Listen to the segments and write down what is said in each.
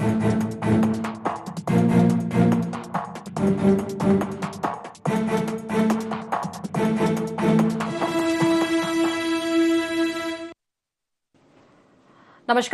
नमस्कार,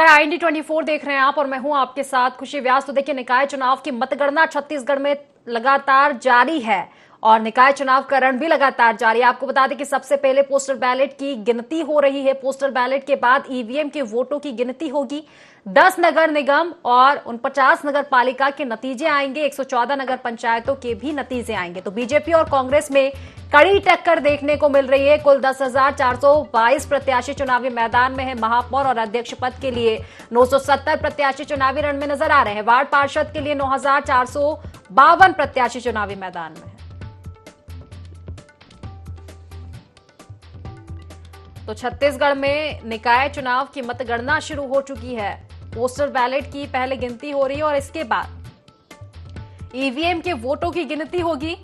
IND24 देख रहे हैं आप और मैं हूं आपके साथ खुशी व्यास। तो देखिए, निकाय चुनाव की मतगणना छत्तीसगढ़ में लगातार जारी है और निकाय चुनाव का रण भी लगातार जारी है। आपको बता दें कि सबसे पहले पोस्टल बैलेट की गिनती हो रही है। पोस्टल बैलेट के बाद ईवीएम के वोटों की गिनती होगी। 10 नगर निगम और 49 नगर पालिका के नतीजे आएंगे। 114 नगर पंचायतों के भी नतीजे आएंगे। तो बीजेपी और कांग्रेस में कड़ी टक्कर देखने को मिल रही है। कुल 10,422 प्रत्याशी चुनावी मैदान में है। महापौर और अध्यक्ष पद के लिए 970 प्रत्याशी चुनावी रण में नजर आ रहे हैं। वार्ड पार्षद के लिए 9,452 प्रत्याशी चुनावी मैदान में है। तो छत्तीसगढ़ में निकाय चुनाव की मतगणना शुरू हो चुकी है। पोस्टल बैलेट की पहले गिनती हो रही है और इसके बाद ईवीएम के वोटों की गिनती होगी।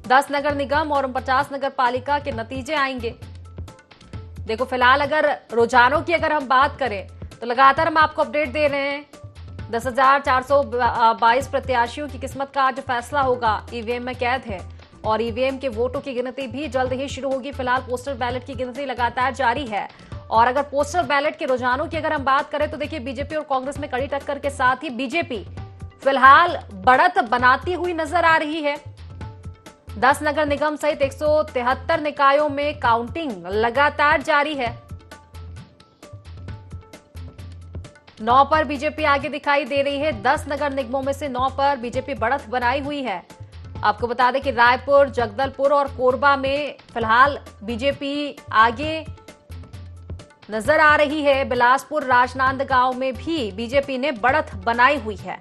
10 नगर निगम और 49 नगर पालिका के नतीजे आएंगे। देखो, फिलहाल अगर रुझानों की अगर हम बात करें तो लगातार हम आपको अपडेट दे रहे हैं। 10,422 प्रत्याशियों की किस्मत का आज फैसला होगा। ईवीएम में कैद है और ईवीएम के वोटों की गिनती भी जल्द ही शुरू होगी। फिलहाल पोस्टल बैलेट की गिनती लगातार जारी है। और अगर पोस्टल बैलेट के रुझानों की अगर हम बात करें तो देखिए, बीजेपी और कांग्रेस में कड़ी टक्कर के साथ ही बीजेपी फिलहाल बढ़त बनाती हुई नजर आ रही है। 10 नगर निगम सहित 173 निकायों में काउंटिंग लगातार जारी है। 9 पर बीजेपी आगे दिखाई दे रही है। 10 नगर निगमों में से 9 पर बीजेपी बढ़त बनाई हुई है। आपको बता दें कि रायपुर, जगदलपुर और कोरबा में फिलहाल बीजेपी आगे नजर आ रही है। बिलासपुर, राजनांदगांव में भी बीजेपी ने बढ़त बनाई हुई है।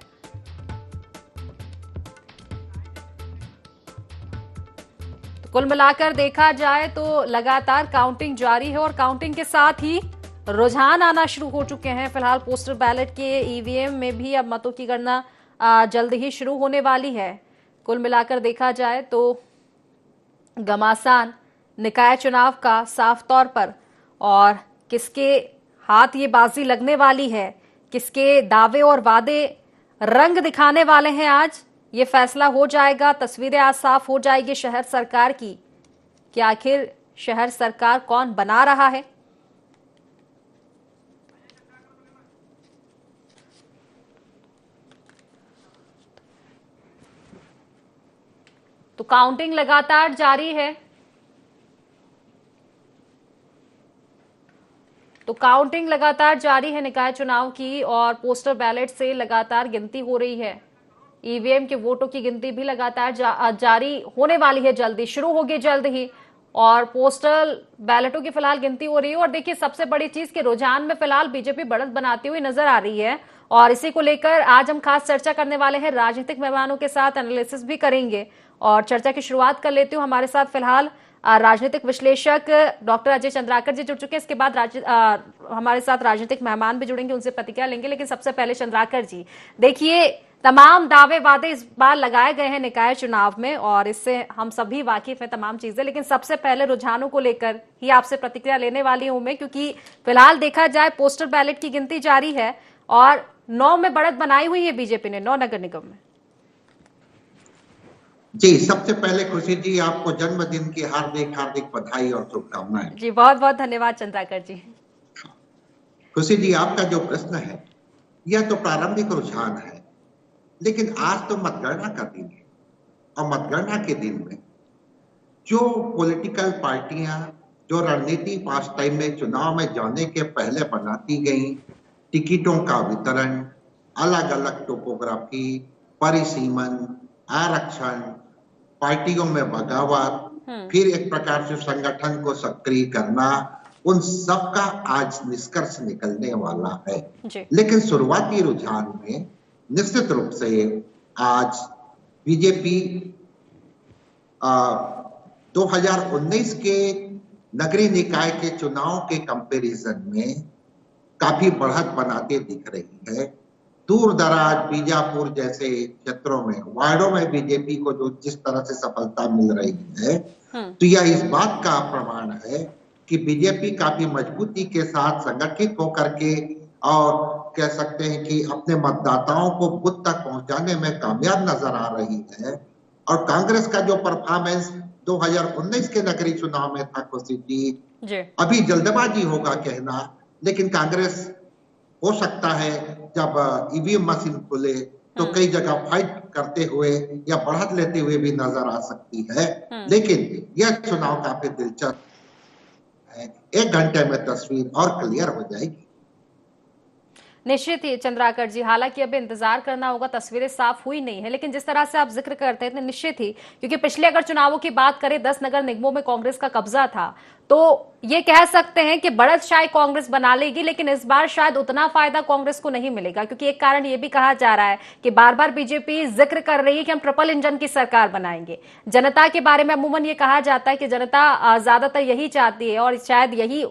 तो कुल मिलाकर देखा जाए तो लगातार काउंटिंग जारी है और काउंटिंग के साथ ही रुझान आना शुरू हो चुके हैं। फिलहाल पोस्टल बैलेट के ईवीएम में भी अब मतों की गणना जल्द ही शुरू होने वाली है। कुल मिलाकर देखा जाए तो घमासान निकाय चुनाव का साफ तौर पर और किसके हाथ ये बाजी लगने वाली है, किसके दावे और वादे रंग दिखाने वाले हैं, आज ये फैसला हो जाएगा। तस्वीरें आज साफ हो जाएगी शहर सरकार की कि आखिर शहर सरकार कौन बना रहा है। तो काउंटिंग लगातार जारी है। निकाय चुनाव की और पोस्टल बैलेट से लगातार गिनती हो रही है। ईवीएम के वोटों की गिनती भी लगातार जारी होने वाली है। जल्दी शुरू होगी जल्द ही। और पोस्टल बैलेटों की फिलहाल गिनती हो रही है। और देखिए, सबसे बड़ी चीज के रुझान में फिलहाल बीजेपी बढ़त बनाती हुई नजर आ रही है और इसी को लेकर आज हम खास चर्चा करने वाले हैं। राजनीतिक मेहमानों के साथ एनालिसिस भी करेंगे और चर्चा की शुरुआत कर लेती हूँ। हमारे साथ फिलहाल राजनीतिक विश्लेषक डॉक्टर अजय चंद्राकर जी जुड़ चुके हैं। इसके बाद हमारे साथ राजनीतिक मेहमान भी जुड़ेंगे, उनसे प्रतिक्रिया लेंगे। लेकिन सबसे पहले चंद्राकर जी, देखिए, तमाम दावे वादे इस बार लगाए गए हैं निकाय चुनाव में और इससे हम सभी वाकिफ हैं तमाम चीजें। लेकिन सबसे पहले रुझानों को लेकर ही आपसे प्रतिक्रिया लेने वाली हूं मैं, क्योंकि फिलहाल देखा जाए पोस्टल बैलेट की गिनती जारी है और 9 में बढ़त बनाई हुई है बीजेपी ने, 9 नगर निगम में। जी, सबसे पहले खुशी जी, आपको जन्मदिन की हार्दिक बधाई और शुभकामनाएं। जी, बहुत बहुत धन्यवाद चंद्राकर जी। खुशी जी, आपका जो प्रश्न है यह तो प्रारंभिक रुझान है, लेकिन आज तो मतगणना का दिन है और मतगणना के दिन में जो पॉलिटिकल पार्टियां जो रणनीति पास टाइम में चुनाव में जाने के पहले बनाती गई, टिकटों का वितरण, अलग अलग टोपोग्राफी, परिसीमन, आरक्षण, पार्टियों में बगावत, फिर एक प्रकार से संगठन को सक्रिय करना, उन सब का आज निष्कर्ष निकलने वाला है। लेकिन शुरुआती रुझान में निश्चित रूप से आज बीजेपी 2019 के नगरीय निकाय के चुनाव के कंपैरिजन में काफी बढ़त बनाते दिख रही है। दूर दराज बीजापुर जैसे क्षेत्रों में, वार्डों में बीजेपी को जो जिस तरह से सफलता मिल रही है, तो यह इस बात का प्रमाण है कि बीजेपी काफी मजबूती के साथ संगठित होकर के और कह सकते हैं कि अपने मतदाताओं को बूथ तक पहुंचाने में कामयाब नजर आ रही है। और कांग्रेस का जो परफॉर्मेंस 2019 के नगरीय चुनाव में था खुशी जी, अभी जल्दबाजी होगा कहना, लेकिन कांग्रेस हो सकता है जब ईवीएम मशीन खुले तो कई जगह फाइट करते हुए या बढ़त लेते हुए भी नजर आ सकती है। लेकिन यह चुनाव काफी दिलचस्प है, 1 घंटे में तस्वीर और क्लियर हो जाएगी। निश्चित ही चंद्राकर जी, हालांकि अभी इंतजार करना होगा, तस्वीरें साफ हुई नहीं है, लेकिन जिस तरह से आप जिक्र करते हैं निश्चित ही, क्योंकि पिछले अगर चुनावों की बात करें 10 नगर निगमों में कांग्रेस का कब्जा था, तो ये कह सकते हैं कि बढ़त शायद कांग्रेस बना लेगी, लेकिन इस बार शायद उतना फायदा कांग्रेस को नहीं मिलेगा, क्योंकि एक कारण ये भी कहा जा रहा है कि बार बार बीजेपी जिक्र कर रही है कि हम ट्रिपल इंजन की सरकार बनाएंगे। जनता के बारे में अमूमन ये कहा जाता है कि जनता ज्यादातर यही चाहती है, और शायद यही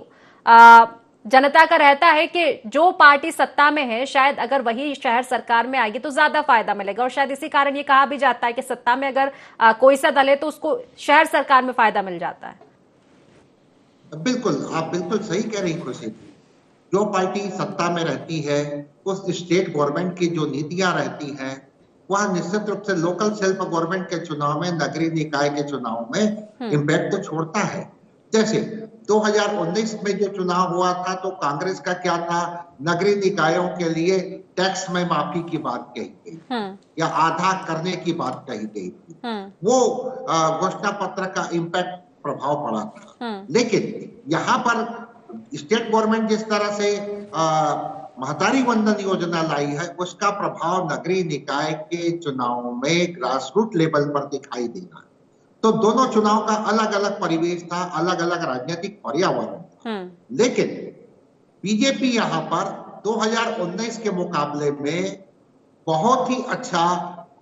जनता का रहता है कि जो पार्टी सत्ता में है शायद अगर वही शहर सरकार में आएगी तो ज्यादा फायदा मिलेगा, और शायद इसी कारण ये कहा भी जाता है कि सत्ता में अगर कोई सा दल है तो उसको शहर सरकार में फायदा मिल जाता है। बिल्कुल, आप बिल्कुल सही कह रही खुशी। जो पार्टी सत्ता में रहती है उस स्टेट गवर्नमेंट की जो नीतियां रहती हैं वह निश्चित रूप से लोकल सेल्फ गवर्नमेंट के चुनाव में, नगरीय निकाय के चुनाव में इम्पैक्ट तो छोड़ता है। जैसे 2019 में जो चुनाव हुआ था तो कांग्रेस का क्या था, नगरीय निकायों के लिए टैक्स में माफी की बात कही गई या आधा करने की बात कही गई थी। वो घोषणा पत्र का इम्पैक्ट प्रभाव पड़ा था। लेकिन यहाँ पर स्टेट गवर्नमेंट जिस तरह से महतारी वंदन योजना लाई है उसका प्रभाव नगरीय निकाय के चुनाव में ग्रास रूट लेवल पर दिखाई देगा। तो दोनों चुनाव का अलग अलग परिवेश था, अलग अलग राजनीतिक पर्यावरण था। लेकिन बीजेपी यहाँ पर 2019 के मुकाबले में बहुत ही अच्छा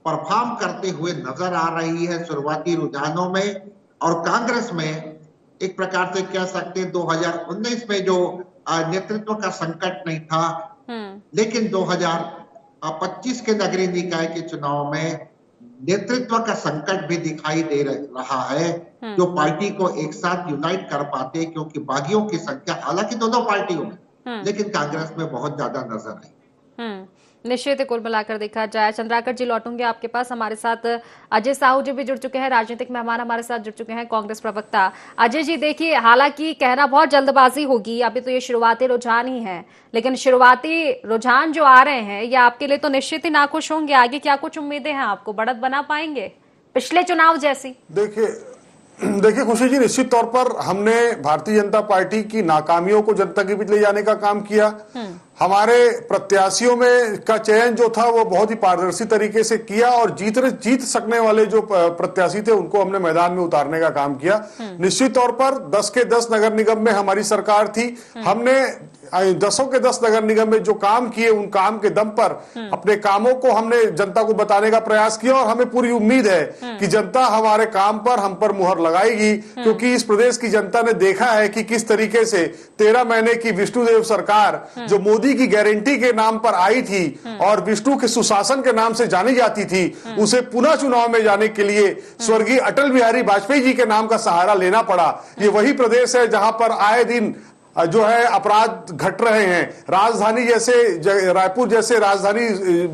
परफॉर्म करते हुए नजर आ रही है शुरुआती रुझानों में। और कांग्रेस में एक प्रकार से कह सकते हैं 2019 में जो नेतृत्व का संकट नहीं था, लेकिन 2025 के नगरीय निकाय के चुनाव में नेतृत्व का संकट भी दिखाई दे रहा है, जो पार्टी को एक साथ यूनाइट कर पाते, क्योंकि बागियों की संख्या हालांकि दोनों पार्टियों में लेकिन कांग्रेस में बहुत ज्यादा नजर आई। निश्चित कुल मिलाकर देखा जाए, चंद्राकर जी लौटूंगे आपके पास। हमारे साथ अजय साहू जी भी जुड़ चुके हैं, राजनीतिक मेहमान हमारे साथ जुड़ चुके हैं, कांग्रेस प्रवक्ता। अजय जी देखिए, हालांकि कहना बहुत जल्दबाजी होगी, अभी तो ये शुरुआती रुझान ही है, लेकिन शुरुआती रुझान जो आ रहे हैं ये आपके लिए तो निश्चित ही नाखुश होंगे। आगे क्या कुछ उम्मीदें हैं आपको, बढ़त बना पाएंगे पिछले चुनाव जैसी? देखिए खुशी जी, निश्चित तौर पर हमने भारतीय जनता पार्टी की नाकामियों को जनता के बीच ले जाने का काम किया। हमारे प्रत्याशियों में का चयन जो था वो बहुत ही पारदर्शी तरीके से किया, और जीत सकने वाले जो प्रत्याशी थे उनको हमने मैदान में उतारने का काम किया। निश्चित तौर पर 10 के 10 नगर निगम में हमारी सरकार थी। हमने 10 के 10 नगर निगम में जो काम किए उन काम के दम पर अपने कामों को हमने जनता को बताने का प्रयास किया, और हमें पूरी उम्मीद है कि जनता हमारे काम पर हम पर मुहर लगाएगी, क्योंकि इस प्रदेश की जनता ने देखा है कि किस तरीके से 13 महीने की विष्णुदेव सरकार जो मोदी की गारंटी के नाम पर आई थी और विष्णु के सुशासन के नाम से जानी जाती थी, उसे पुनः चुनाव में जाने के लिए स्वर्गीय अटल बिहारी वाजपेयी जी के नाम का सहारा लेना पड़ा। ये वही प्रदेश है जहां पर आए दिन जो है अपराध घट रहे हैं। राजधानी जैसे रायपुर जैसे राजधानी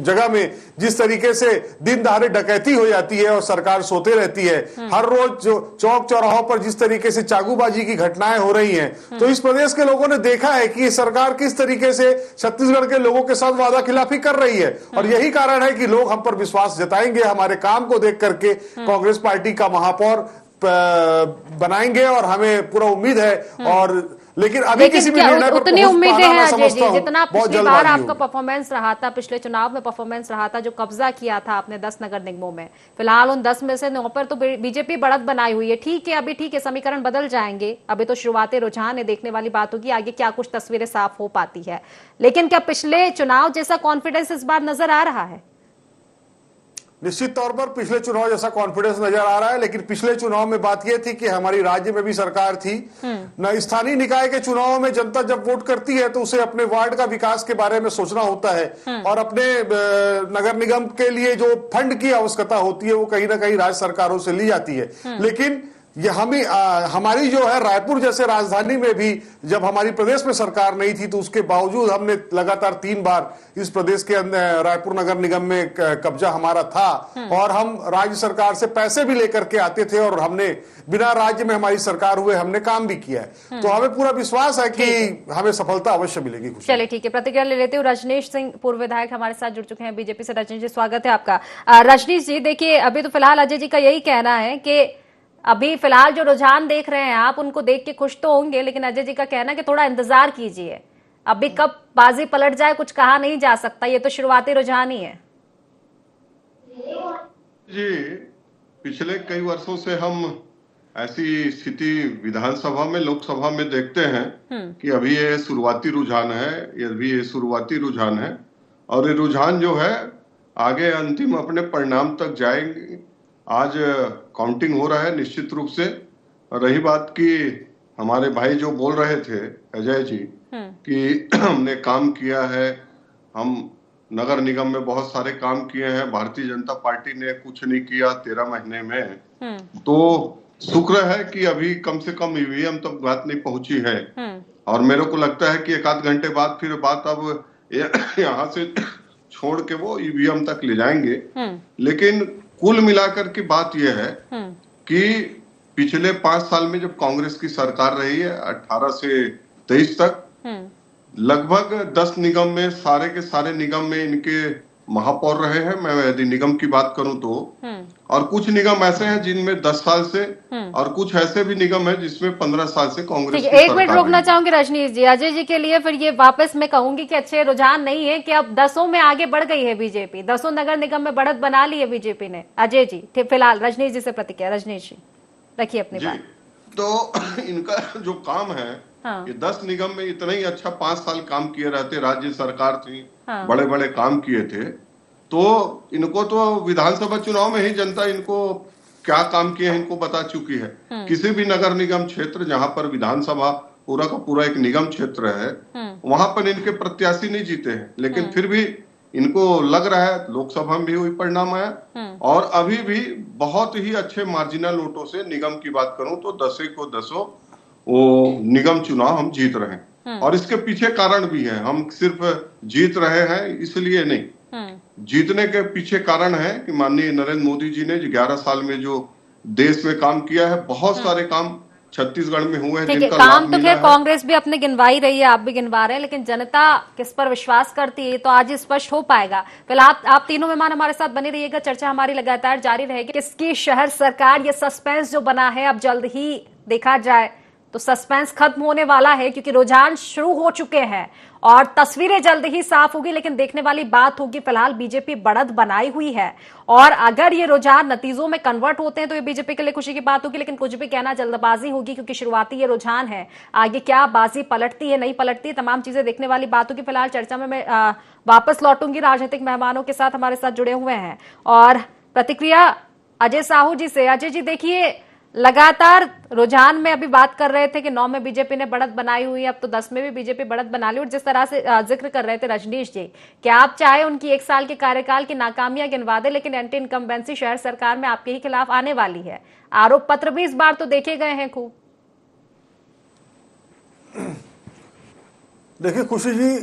जगह में जिस तरीके से दिन दहाड़े डकैती हो जाती है और सरकार सोते रहती है, हर रोज जो चौक चौराहों पर जिस तरीके से चाकूबाजी की घटनाएं हो रही हैं, तो इस प्रदेश के लोगों ने देखा है कि सरकार किस तरीके से छत्तीसगढ़ के लोगों के साथ वादा खिलाफी कर रही है, और यही कारण है कि लोग हम पर विश्वास जताएंगे, हमारे काम को देख करके कांग्रेस पार्टी का महापौर बनाएंगे, और हमें पूरा उम्मीद है। और लेकिन अभी किसी भी निर्णय पर उतनी उम्मीदें हैं अजय जी, जितना पिछली बार आपका होगी। परफॉर्मेंस रहा था, पिछले चुनाव में परफॉर्मेंस रहा था, जो कब्जा किया था आपने 10 नगर निगमों में, फिलहाल उन 10 में से 9 पर तो बीजेपी बढ़त बनाई हुई है। ठीक है, अभी ठीक है, समीकरण बदल जाएंगे, अभी तो शुरुआती रुझान है, देखने वाली बात होगी आगे क्या कुछ तस्वीरें साफ हो पाती है। लेकिन क्या पिछले चुनाव जैसा कॉन्फिडेंस इस बार नजर आ रहा है? निश्चित तौर पर पिछले चुनाव जैसा कॉन्फिडेंस नजर आ रहा है, लेकिन पिछले चुनाव में बात यह थी कि हमारी राज्य में भी सरकार थी न। स्थानीय निकाय के चुनाव में जनता जब वोट करती है तो उसे अपने वार्ड का विकास के बारे में सोचना होता है, और अपने नगर निगम के लिए जो फंड की आवश्यकता होती है वो कहीं ना कहीं राज्य सरकारों से ली जाती है। लेकिन ये हमारी जो है रायपुर जैसे राजधानी में भी जब हमारी प्रदेश में सरकार नहीं थी तो उसके बावजूद हमने लगातार 3 बार इस प्रदेश के अंदर रायपुर नगर निगम में कब्जा हमारा था और हम राज्य सरकार से पैसे भी लेकर के आते थे और हमने बिना राज्य में हमारी सरकार हुए हमने काम भी किया है। तो हमें पूरा विश्वास है कि हमें सफलता अवश्य मिलेगी। चलिए ठीक है, प्रतिक्रिया ले लेते हूँ। रजनीश सिंह पूर्व विधायक हमारे साथ जुड़ चुके हैं बीजेपी से। रजनीश जी स्वागत है आपका। रजनीश जी देखिए, अभी तो फिलहाल अजय जी का यही कहना है कि अभी फिलहाल जो रुझान देख रहे हैं आप उनको देख के खुश तो होंगे, लेकिन अजय जी का कहना है कि थोड़ा इंतजार कीजिए, अभी कब बाजी पलट जाए कुछ कहा नहीं जा सकता, ये तो शुरुआती रुझान ही है। जी, पिछले कई वर्षों से हम ऐसी स्थिति विधानसभा में लोकसभा में देखते हैं कि अभी ये शुरुआती रुझान है, ये शुरुआती रुझान है और ये रुझान जो है आगे अंतिम अपने परिणाम तक जाएंगे। आज काउंटिंग हो रहा है निश्चित रूप से। रही बात कि हमारे भाई जो बोल रहे थे अजय जी कि हमने काम किया है, हम नगर निगम में बहुत सारे काम किए हैं, भारतीय जनता पार्टी ने कुछ नहीं किया 13 महीने में, तो शुक्र है कि अभी कम से कम ईवीएम तक बात नहीं पहुंची है। और मेरे को लगता है कि 1 आध घंटे बाद फिर बात अब यहाँ से छोड़ के वो ईवीएम तक ले जाएंगे। लेकिन कुल मिलाकर की बात यह है कि पिछले 5 साल में जब कांग्रेस की सरकार रही है 18 से 23 तक, लगभग 10 निगम में सारे के सारे निगम में इनके महापौर रहे हैं, मैं यदि निगम की बात करूं तो। और कुछ निगम ऐसे हैं जिनमें 10 साल से और कुछ ऐसे भी निगम है जिसमें 15 साल से कांग्रेस की सरकार। एक मिनट रोकना चाहूंगी रजनीश जी, अजय जी के लिए फिर ये वापस मैं कहूंगी कि अच्छे रुझान नहीं है कि अब 10 में आगे बढ़ गई है बीजेपी, 10 नगर निगम में बढ़त बना ली है बीजेपी ने। अजय जी फिलहाल रजनीश जी से प्रतिक्रिया। रजनीश जी रखिए अपनी बात। तो इनका जो काम है, हाँ। ये 10 निगम में इतना ही अच्छा 5 साल काम किए रहते, राज्य सरकार थी, हाँ। बड़े बड़े काम किए थे, तो इनको तो विधानसभा चुनाव में ही जनता इनको क्या काम किए हैं इनको बता चुकी है। किसी भी नगर निगम क्षेत्र जहां पर विधानसभा पूरा का पूरा एक निगम क्षेत्र है, वहां पर इनके प्रत्याशी नहीं जीते हैं, लेकिन फिर भी इनको लग रहा है लोकसभा में भी वही परिणाम आया और अभी भी बहुत ही अच्छे मार्जिनल वोटों से निगम की बात करूं तो 10 को 10 वो निगम चुनाव हम जीत रहे हैं। और इसके पीछे कारण भी है, हम सिर्फ जीत रहे हैं इसलिए नहीं, जीतने के पीछे कारण है कि माननीय नरेंद्र मोदी जी ने 11 साल में जो देश में काम किया है, बहुत सारे काम छत्तीसगढ़ में हुए हैं जिनका काम तो खैर कांग्रेस भी अपने गिनवाई रही है, आप भी गिनवा रहे हैं, लेकिन जनता किस पर विश्वास करती है तो आज स्पष्ट हो पाएगा। फिलहाल आप तीनों मेहमान हमारे साथ बने रहिएगा, चर्चा हमारी लगातार जारी रहेगी। किसकी शहर सरकार, ये सस्पेंस जो बना है अब जल्द ही देखा जाए तो सस्पेंस खत्म होने वाला है, क्योंकि रुझान शुरू हो चुके हैं और तस्वीरें जल्द ही साफ होगी। लेकिन देखने वाली बात होगी, फिलहाल बीजेपी बढ़त बनाई हुई है और अगर ये रुझान नतीजों में कन्वर्ट होते हैं तो ये बीजेपी के लिए खुशी की बात होगी, लेकिन कुछ भी कहना जल्दबाजी होगी क्योंकि शुरुआती ये रुझान है। आगे क्या बाजी पलटती है नहीं पलटती, तमाम चीजें देखने वाली बात होगी। फिलहाल चर्चा में मैं वापस लौटूंगी, राजनीतिक मेहमानों के साथ हमारे साथ जुड़े हुए हैं और प्रतिक्रिया अजय साहू जी से। अजय जी देखिए, लगातार रुझान में अभी बात कर रहे थे कि 9 में बीजेपी ने बढ़त बनाई हुई है, अब तो 10 में भी बीजेपी बढ़त बना ली। और जिस तरह से जिक्र कर रहे थे रजनीश जी, क्या आप चाहे उनकी 1 साल के कार्यकाल की नाकामियां गिनवा दे, लेकिन एंटी इनकम्बेंसी शहर सरकार में आपके ही खिलाफ आने वाली है। आरोप पत्र भी इस बार तो देखे गए हैं खूब। देखिए खुशी जी,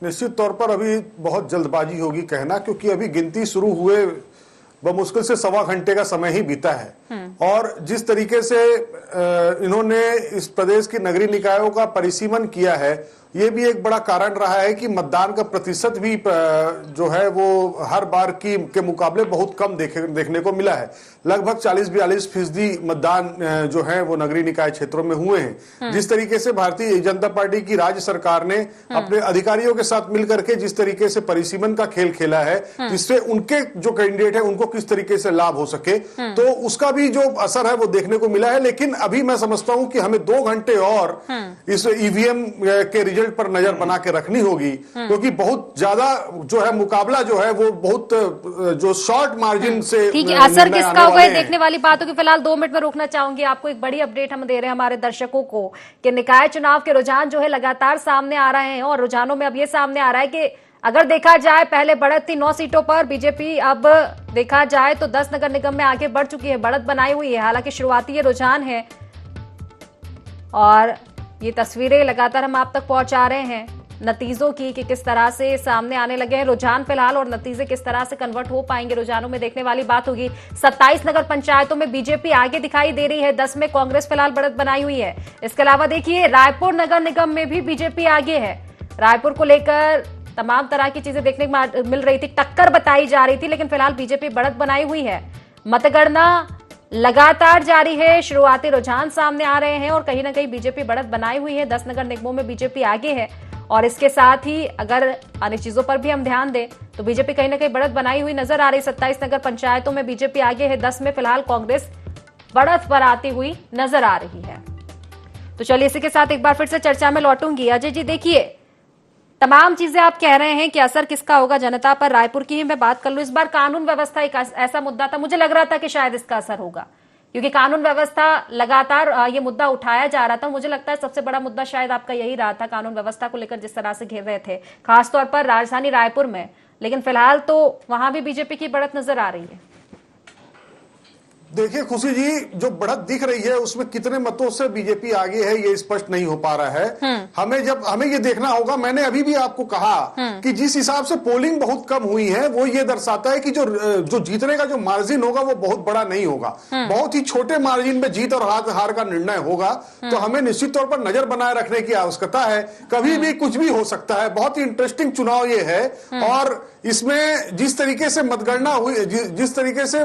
निश्चित तौर पर अभी बहुत जल्दबाजी होगी कहना, क्योंकि अभी गिनती शुरू हुए बमुश्किल से 1.25 घंटे का समय ही बीता है और जिस तरीके से इन्होंने इस प्रदेश की नगरीय निकायों का परिसीमन किया है, ये भी एक बड़ा कारण रहा है कि मतदान का प्रतिशत भी जो है वो हर बार के मुकाबले बहुत कम देखने को मिला है। लगभग 40-42% मतदान जो है वो नगरीय निकाय क्षेत्रों में हुए हैं। जिस तरीके से भारतीय जनता पार्टी की राज्य सरकार ने अपने अधिकारियों के साथ मिलकर के जिस तरीके से परिसीमन का खेल खेला है, जिससे उनके जो कैंडिडेट है उनको किस तरीके से लाभ हो सके, तो उसका भी जो असर है वो देखने को मिला है। लेकिन अभी मैं समझता हूं कि हमें 2 घंटे और इस ईवीएम के रिजल्ट पर नजर बना के रखनी होगी, क्योंकि बहुत ज्यादा जो है मुकाबला जो है वो बहुत जो शॉर्ट मार्जिन से ठीक है, असर किसका होगा देखने वाली बात होगी। फिलहाल 2 मिनट में रोकना चाहूंगी आपको, एक बड़ी अपडेट हम दे रहे हैं हमारे दर्शकों को कि निकाय चुनाव के रुझान जो है लगातार सामने आ रहे हैं और रुझानों में अब ये सामने आ रहा है कि अगर देखा जाए पहले बढ़त थी 9 सीटों पर, बीजेपी अब देखा जाए तो 10 नगर निगम में आगे बढ़ चुकी है, बढ़त बनाई हुई है। हालांकि शुरुआती ये रुझान है और ये तस्वीरें लगातार हम आप तक पहुंचा रहे हैं नतीजों की कि किस तरह से सामने आने लगे हैं रुझान फिलहाल, और नतीजे किस तरह से कन्वर्ट हो पाएंगे रुझानों में देखने वाली बात होगी। 27 नगर पंचायतों में बीजेपी आगे दिखाई दे रही है, 10 में कांग्रेस फिलहाल बढ़त बनाई हुई है। इसके अलावा देखिए रायपुर नगर निगम में भी बीजेपी आगे है। रायपुर को लेकर तमाम तरह की चीजें देखने को मिल रही थी, टक्कर बताई जा रही थी, लेकिन फिलहाल बीजेपी बढ़त बनाई हुई है। मतगणना लगातार जारी है, शुरुआती रुझान सामने आ रहे हैं और कहीं ना कहीं बीजेपी बढ़त बनाई हुई है। 10 नगर निगमों में बीजेपी आगे है और इसके साथ ही अगर अन्य चीजों पर भी हम ध्यान दें तो बीजेपी कहीं ना कहीं बढ़त बनाई हुई नजर आ रही है। 27 नगर पंचायतों में बीजेपी आगे है, 10 में फिलहाल कांग्रेस बढ़त पर आती हुई नजर आ रही है। तो चलिए इसी के साथ एक बार फिर से चर्चा में लौटूंगी। अजय जी देखिए, तमाम चीजें आप कह रहे हैं कि असर किसका होगा जनता पर। रायपुर की ही मैं बात कर लूं, इस बार कानून व्यवस्था एक ऐसा मुद्दा था, मुझे लग रहा था कि शायद इसका असर होगा, क्योंकि कानून व्यवस्था लगातार ये मुद्दा उठाया जा रहा था। मुझे लगता है सबसे बड़ा मुद्दा शायद आपका यही रहा था, कानून व्यवस्था को लेकर जिस तरह से घेर रहे थे, खासतौर पर राजधानी रायपुर में। लेकिन फिलहाल तो वहां भी बीजेपी की बढ़त नजर आ रही है। देखिए खुशी जी, जो बढ़त दिख रही है उसमें कितने मतों से बीजेपी आगे है ये स्पष्ट नहीं हो पा रहा है। हमें ये देखना होगा। मैंने अभी भी आपको कहा कि जिस हिसाब से पोलिंग बहुत कम हुई है वो ये दर्शाता है कि जो जीतने का जो मार्जिन होगा वो बहुत बड़ा नहीं होगा, बहुत ही छोटे मार्जिन में जीत और हार का निर्णय होगा। तो हमें निश्चित तौर पर नजर बनाए रखने की आवश्यकता है, कभी भी कुछ भी हो सकता है। बहुत ही इंटरेस्टिंग चुनाव ये है और इसमें जिस तरीके से मतगणना हुई, जिस तरीके से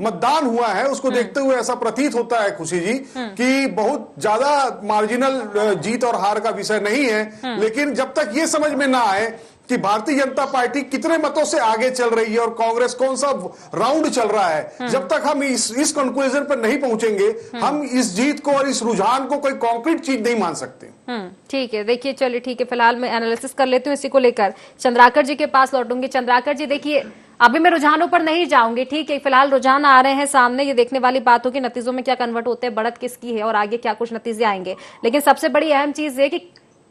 मतदान हुआ है उसको देखते हुए ऐसा प्रतीत होता है खुशी जी कि बहुत ज्यादा मार्जिनल जीत और हार का विषय नहीं है। लेकिन जब तक ये समझ में ना आए कि भारतीय जनता पार्टी कितने मतों से आगे चल रही है और कांग्रेस कौन सा राउंड चल रहा है, जब तक हम इस कंक्लूजन पर नहीं पहुंचेंगे, हम इस जीत को और इस रुझान को कोई कॉन्क्रीट चीज नहीं मान सकते। ठीक है, देखिए चलिए ठीक है, फिलहाल मैं एनालिसिस कर लेती हूँ इसी को लेकर। चंद्राकर जी के पास लौटूंगी। चंद्राकर जी देखिए, अभी मैं रुझानों पर नहीं जाऊंगी, ठीक है, फिलहाल रुझान आ रहे हैं सामने, ये देखने वाली बात होगी नतीजों में क्या कन्वर्ट होते हैं, बढ़त किसकी है और आगे क्या कुछ नतीजे आएंगे। लेकिन सबसे बड़ी अहम चीज है कि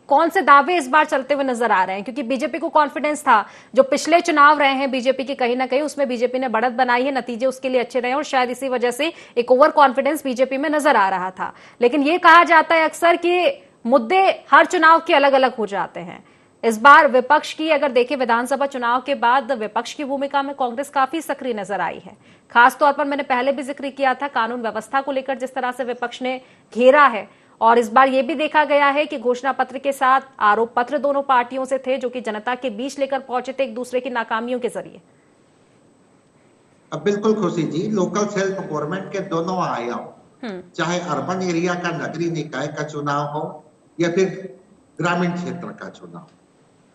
कौन से दावे इस बार चलते हुए नजर आ रहे हैं, क्योंकि बीजेपी को कॉन्फिडेंस था जो पिछले चुनाव रहे हैं बीजेपी के, कहीं ना कहीं उसमें बीजेपी ने बढ़त बनाई है, नतीजे उसके लिए अच्छे रहे और शायद इसी वजह से एक ओवर कॉन्फिडेंस बीजेपी में नजर आ रहा था। लेकिन ये कहा जाता है अक्सर कि मुद्दे हर चुनाव के अलग अलग हो जाते हैं। इस बार विपक्ष की अगर देखें, विधानसभा चुनाव के बाद विपक्ष की भूमिका में कांग्रेस काफी सक्रिय नजर आई है। खासतौर पर मैंने पहले भी जिक्र किया था कानून व्यवस्था को लेकर जिस तरह से विपक्ष ने घेरा है, और इस बार यह भी देखा गया है कि घोषणा पत्र के साथ आरोप पत्र दोनों पार्टियों से थे जो कि जनता के बीच लेकर पहुंचे थे एक दूसरे की नाकामियों के जरिए। अब बिल्कुल खुशी जी, लोकल सेल्फ गवर्नमेंट के दोनों आयाम, चाहे अर्बन एरिया का नगरीय निकाय का चुनाव हो या फिर ग्रामीण क्षेत्र का चुनाव,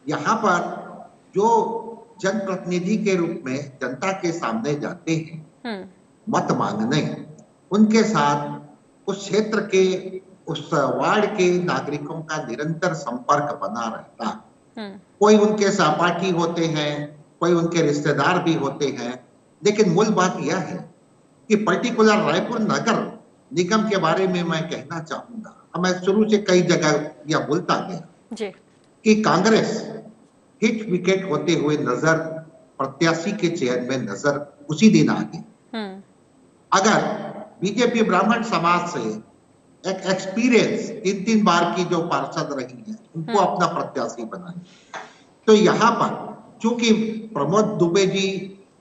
यहाँ पर जो जनप्रतिनिधि के रूप में जनता के सामने जाते हैं मत मांगने, उनके साथ उस क्षेत्र के उस वार्ड के नागरिकों का निरंतर संपर्क बना रहता है। कोई उनके सहपाठी होते हैं, कोई उनके रिश्तेदार भी होते हैं, लेकिन मूल बात यह है कि पर्टिकुलर रायपुर नगर निगम के बारे में मैं कहना चाहूंगा, मैं शुरू से कई जगह यह बोलता गया कि कांग्रेस हिट विकेट होते हुए नजर प्रत्याशी के चयन में नजर उसी दिन आ गई। अगर बीजेपी ब्राह्मण समाज से एक एक्सपीरियंस 3 बार की जो पार्षद रही है उनको अपना प्रत्याशी बनाए, तो यहाँ पर चूंकि प्रमोद दुबे जी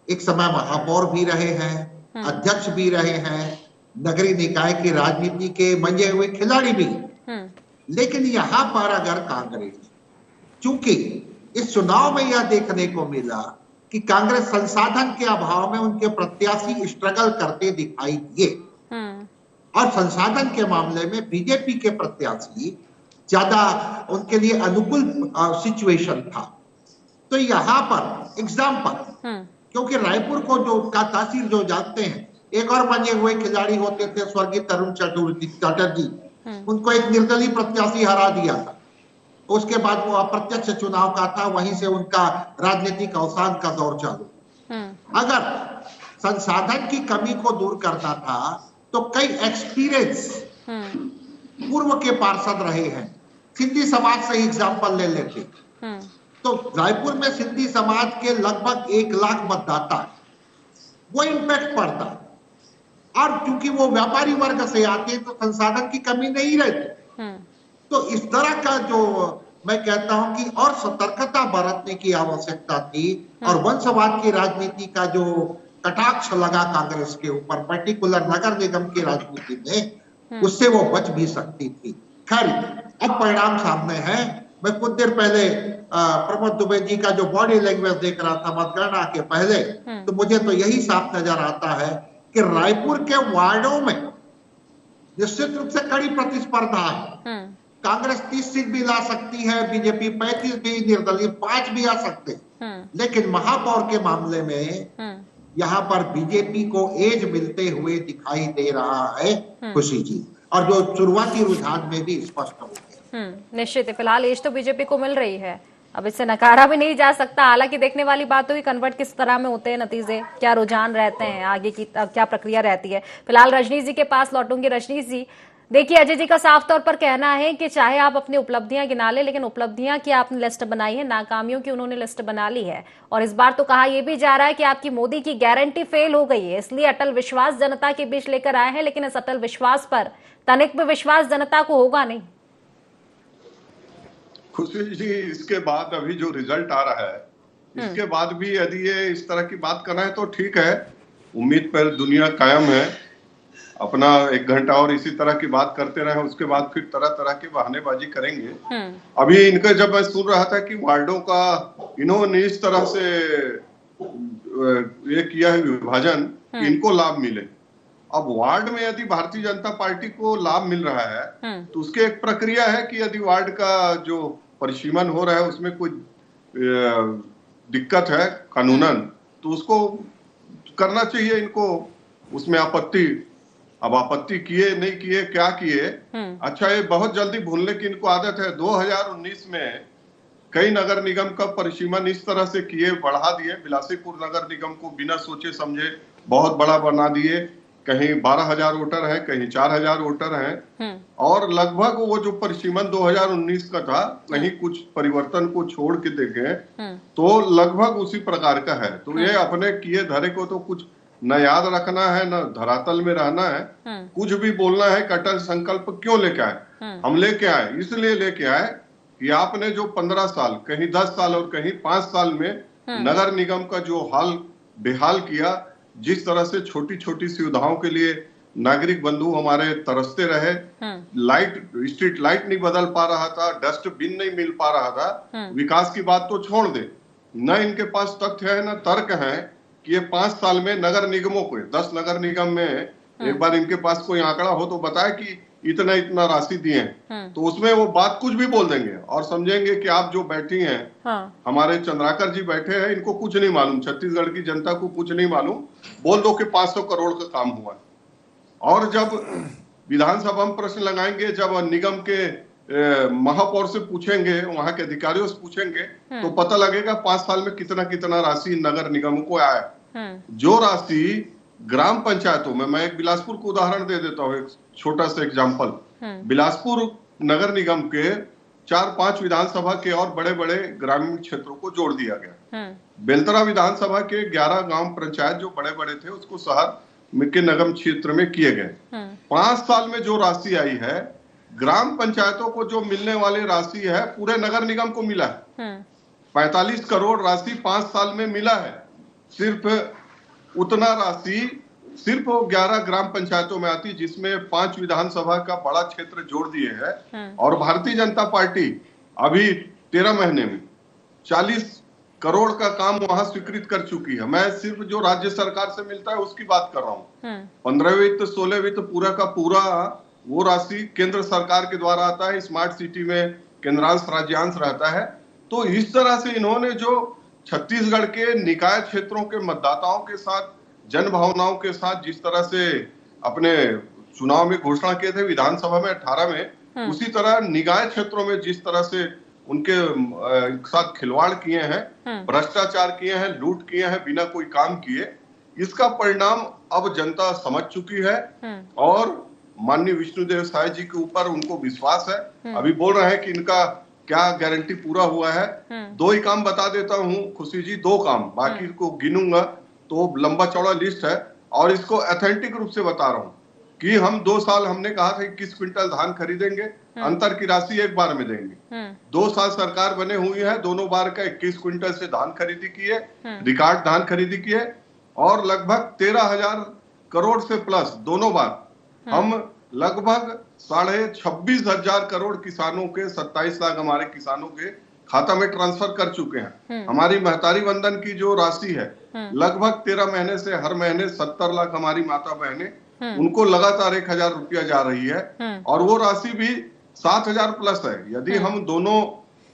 एक समय महापौर भी रहे हैं, अध्यक्ष भी रहे हैं, नगरीय निकाय की राजनीति के मंजे हुए खिलाड़ी भी, लेकिन यहाँ पर अगर कांग्रेस, चूंकि इस चुनाव में यह देखने को मिला कि कांग्रेस संसाधन के अभाव में उनके प्रत्याशी स्ट्रगल करते दिखाई दिए और संसाधन के मामले में बीजेपी के प्रत्याशी ज्यादा उनके लिए अनुकूल सिचुएशन था। तो यहाँ पर एग्जाम्पल, क्योंकि रायपुर को जो का तासीर जो जानते हैं, एक और बने हुए खिलाड़ी होते थे स्वर्गीय तरुण चटर्जी, उनको एक निर्दलीय प्रत्याशी हरा दिया था। उसके बाद वो अप्रत्यक्ष चुनाव का था, वहीं से उनका राजनीतिक अवसान का दौर चालू। अगर संसाधन की कमी को दूर करना था तो कई एक्सपीरियंस पूर्व के पार्षद रहे हैं, सिंधी समाज से एग्जाम्पल ले लेते, तो रायपुर में सिंधी समाज के लगभग 1 लाख मतदाता है, वो इम्पैक्ट पड़ता है। और क्योंकि वो व्यापारी वर्ग से आते हैं तो संसाधन की कमी नहीं रहती। तो इस तरह का जो मैं कहता हूं कि और सतर्कता बरतने की आवश्यकता थी, और वंशवाद की राजनीति का जो कटाक्ष लगा कांग्रेस के ऊपर, पर्टिकुलर नगर निगम की राजनीति में, उससे वो बच भी सकती थी। खैर अब परिणाम सामने है। मैं कुछ देर पहले प्रमोद दुबे जी का जो बॉडी लैंग्वेज देख रहा था मतगणना के पहले, तो मुझे तो यही साफ नजर आता है कि रायपुर के वार्डों में निश्चित रूप से कड़ी प्रतिस्पर्धा है। कांग्रेस 30 सीट भी ला सकती है, बीजेपी 35 भी, निर्दलीय 5 भी आ सकते, लेकिन महापौर के मामले में यहाँ पर बीजेपी को एज मिलते हुए दिखाई दे रहा है खुशी जी, और जो शुरुआती रुझान में भी स्पष्ट हो गया। निश्चित है, फिलहाल एज तो बीजेपी को मिल रही है, अब इससे नकारा भी नहीं जा सकता। हालांकि देखने वाली बात तो कन्वर्ट किस तरह में होते हैं नतीजे, क्या रुझान रहते हैं, आगे की क्या प्रक्रिया रहती है। फिलहाल रजनीश जी के पास लौटूंगी। रजनीश जी, देखिए अजय जी का साफ तौर पर कहना है कि चाहे आप अपनी उपलब्धियां गिना ले, लेकिन उपलब्धियां की आपने लिस्ट बनाई है, नाकामियों की उन्होंने लिस्ट बना ली है। और इस बार तो कहा यह भी जा रहा है कि आपकी मोदी की गारंटी फेल हो गई है, इसलिए अटल विश्वास जनता के बीच लेकर आए हैं, लेकिन इस अटल विश्वास पर तनिक भी विश्वास जनता को होगा नहीं। खुशी जी, इसके बाद अभी जो रिजल्ट आ रहा है, इसके बाद भी यदि ये इस तरह की बात कर रहे हैं तो ठीक है, उम्मीद पर दुनिया कायम है। अपना 1 घंटा और इसी तरह की बात करते रहे, उसके बाद फिर तरह तरह की बहानेबाजी करेंगे। अभी इनका जब मैं सुन रहा था कि वार्डों का इन्होंने इस तरह से ये किया है विभाजन कि इनको लाभ मिले। अब वार्ड में यदि भारतीय जनता पार्टी को लाभ मिल रहा है तो उसकी एक प्रक्रिया है कि यदि वार्ड का जो परिसीमन हो रहा है उसमें कोई दिक्कत है कानूनन, तो उसको करना चाहिए इनको, उसमें आपत्ति। अब आपत्ति किए नहीं किए, क्या किए, अच्छा ये बहुत जल्दी भूलने की इनको आदत है। 2019 में कई नगर निगम का परिसीमन इस तरह से किए, बढ़ा दिए। बिलासपुर नगर निगम को बिना सोचे समझे बहुत बड़ा बना दिए, कहीं 12,000 वोटर है, कहीं 4,000 वोटर हैं, और लगभग वो जो परिसीमन 2019 का था, कहीं कुछ परिवर्तन को छोड़ के देखें तो लगभग उसी प्रकार का है। तो ये अपने किए धरे को तो कुछ न याद रखना है, न धरातल में रहना है, कुछ भी बोलना है। अटल संकल्प क्यों लेके आए? हम लेके आए, इसलिए लेके आए कि आपने जो 15 साल, कहीं 10 साल और कहीं 5 साल में नगर निगम का जो हाल बेहाल किया, जिस तरह से छोटी छोटी सुविधाओं के लिए नागरिक बंधु हमारे तरसते रहे, लाइट, स्ट्रीट लाइट नहीं बदल पा रहा था, डस्टबिन नहीं मिल पा रहा था, विकास की बात तो छोड़ दे। न इनके पास तथ्य है न तर्क है कि ये 5 साल में नगर निगमों को, 10 नगर निगम में एक बार इनके पास कोई आंकड़ा हो तो बताए कि इतना इतना राशि दिए, तो उसमें वो बात कुछ भी बोल देंगे और समझेंगे कि आप जो बैठी हैं, हमारे चंद्राकर जी बैठे हैं, इनको कुछ नहीं मालूम, छत्तीसगढ़ की जनता को कुछ नहीं मालूम, बोल दो कि 500 करोड़ का काम हुआ। और जब विधानसभा में प्रश्न लगाएंगे, जब निगम के महापौर से पूछेंगे, वहां के अधिकारियों से पूछेंगे, तो पता लगेगा 5 साल में कितना कितना राशि नगर निगम को आया। जो राशि ग्राम पंचायतों में, मैं एक बिलासपुर को उदाहरण दे देता हूँ, एक छोटा सा एग्जाम्पल। बिलासपुर नगर निगम के 4-5 विधानसभा के और बड़े बड़े ग्रामीण क्षेत्रों को जोड़ दिया गया। बेलतरा विधानसभा के 11 गांव पंचायत जो बड़े बड़े थे, उसको शहर के निगम क्षेत्र में किए गए। 5 साल में जो राशि आई है, ग्राम पंचायतों को जो मिलने वाली राशि है, पूरे नगर निगम को मिला है। 45 करोड़ राशि 5 साल में मिला है। सिर्फ उतना राशि सिर्फ 11 ग्राम पंचायतों में आती, जिसमें 5 विधानसभा का बड़ा क्षेत्र जोड़ दिए हैं। और भारतीय जनता पार्टी अभी 13 महीने में 40 करोड़ का काम वहां स्वीकृत कर चुकी है। मैं सिर्फ जो राज्य सरकार से मिलता है उसकी बात कर रहा हूँ। 15 वित्त 16 वित्त पूरा का पूरा वो राशि केंद्र सरकार के द्वारा आता है। स्मार्ट सिटी में केंद्रांश राज्यांश रहता है। तो इस तरह से इन्होंने जो छत्तीसगढ़ के निकाय क्षेत्रों के मतदाताओं के साथ, जन भावनाओं के साथ जिस तरह से अपने चुनाव में घोषणा किए थे विधानसभा में 18 में, उसी तरह निकाय क्षेत्रों में जिस तरह से उनके साथ खिलवाड़ किए हैं, भ्रष्टाचार किए हैं, लूट किए हैं बिना कोई काम किए, इसका परिणाम अब जनता समझ चुकी है। और माननीय विष्णुदेव साय जी के ऊपर उनको विश्वास है। अभी बोल रहे हैं कि इनका क्या गारंटी पूरा हुआ है? 2 ही काम बता देता हूं खुशी जी, 2 काम, बाकी को गिनूंगा तो लंबा चौड़ा लिस्ट है। और इसको ऑथेंटिक रूप से बता रहा हूं कि हम 2 साल हमने कहा था 21 क्विंटल धान खरीदेंगे, अंतर की राशि एक बार में देंगे। 2 साल सरकार बने हुई है, दोनों बार का 21 क्विंटल से धान खरीदी किए, रिकॉर्ड धान खरीदी किए, और लगभग 13,000 करोड़ से प्लस दोनों बार हम लगभग 26,500 करोड़ किसानों के 27 लाख हमारे किसानों के खाता में ट्रांसफर कर चुके हैं। हमारी महतारी वंदन की जो राशि है लगभग 13 महीने से हर महीने 70 लाख हमारी माता बहनें, उनको लगातार 1,000 रुपया जा रही है, और वो राशि भी 7,000 प्लस है। यदि हम दोनों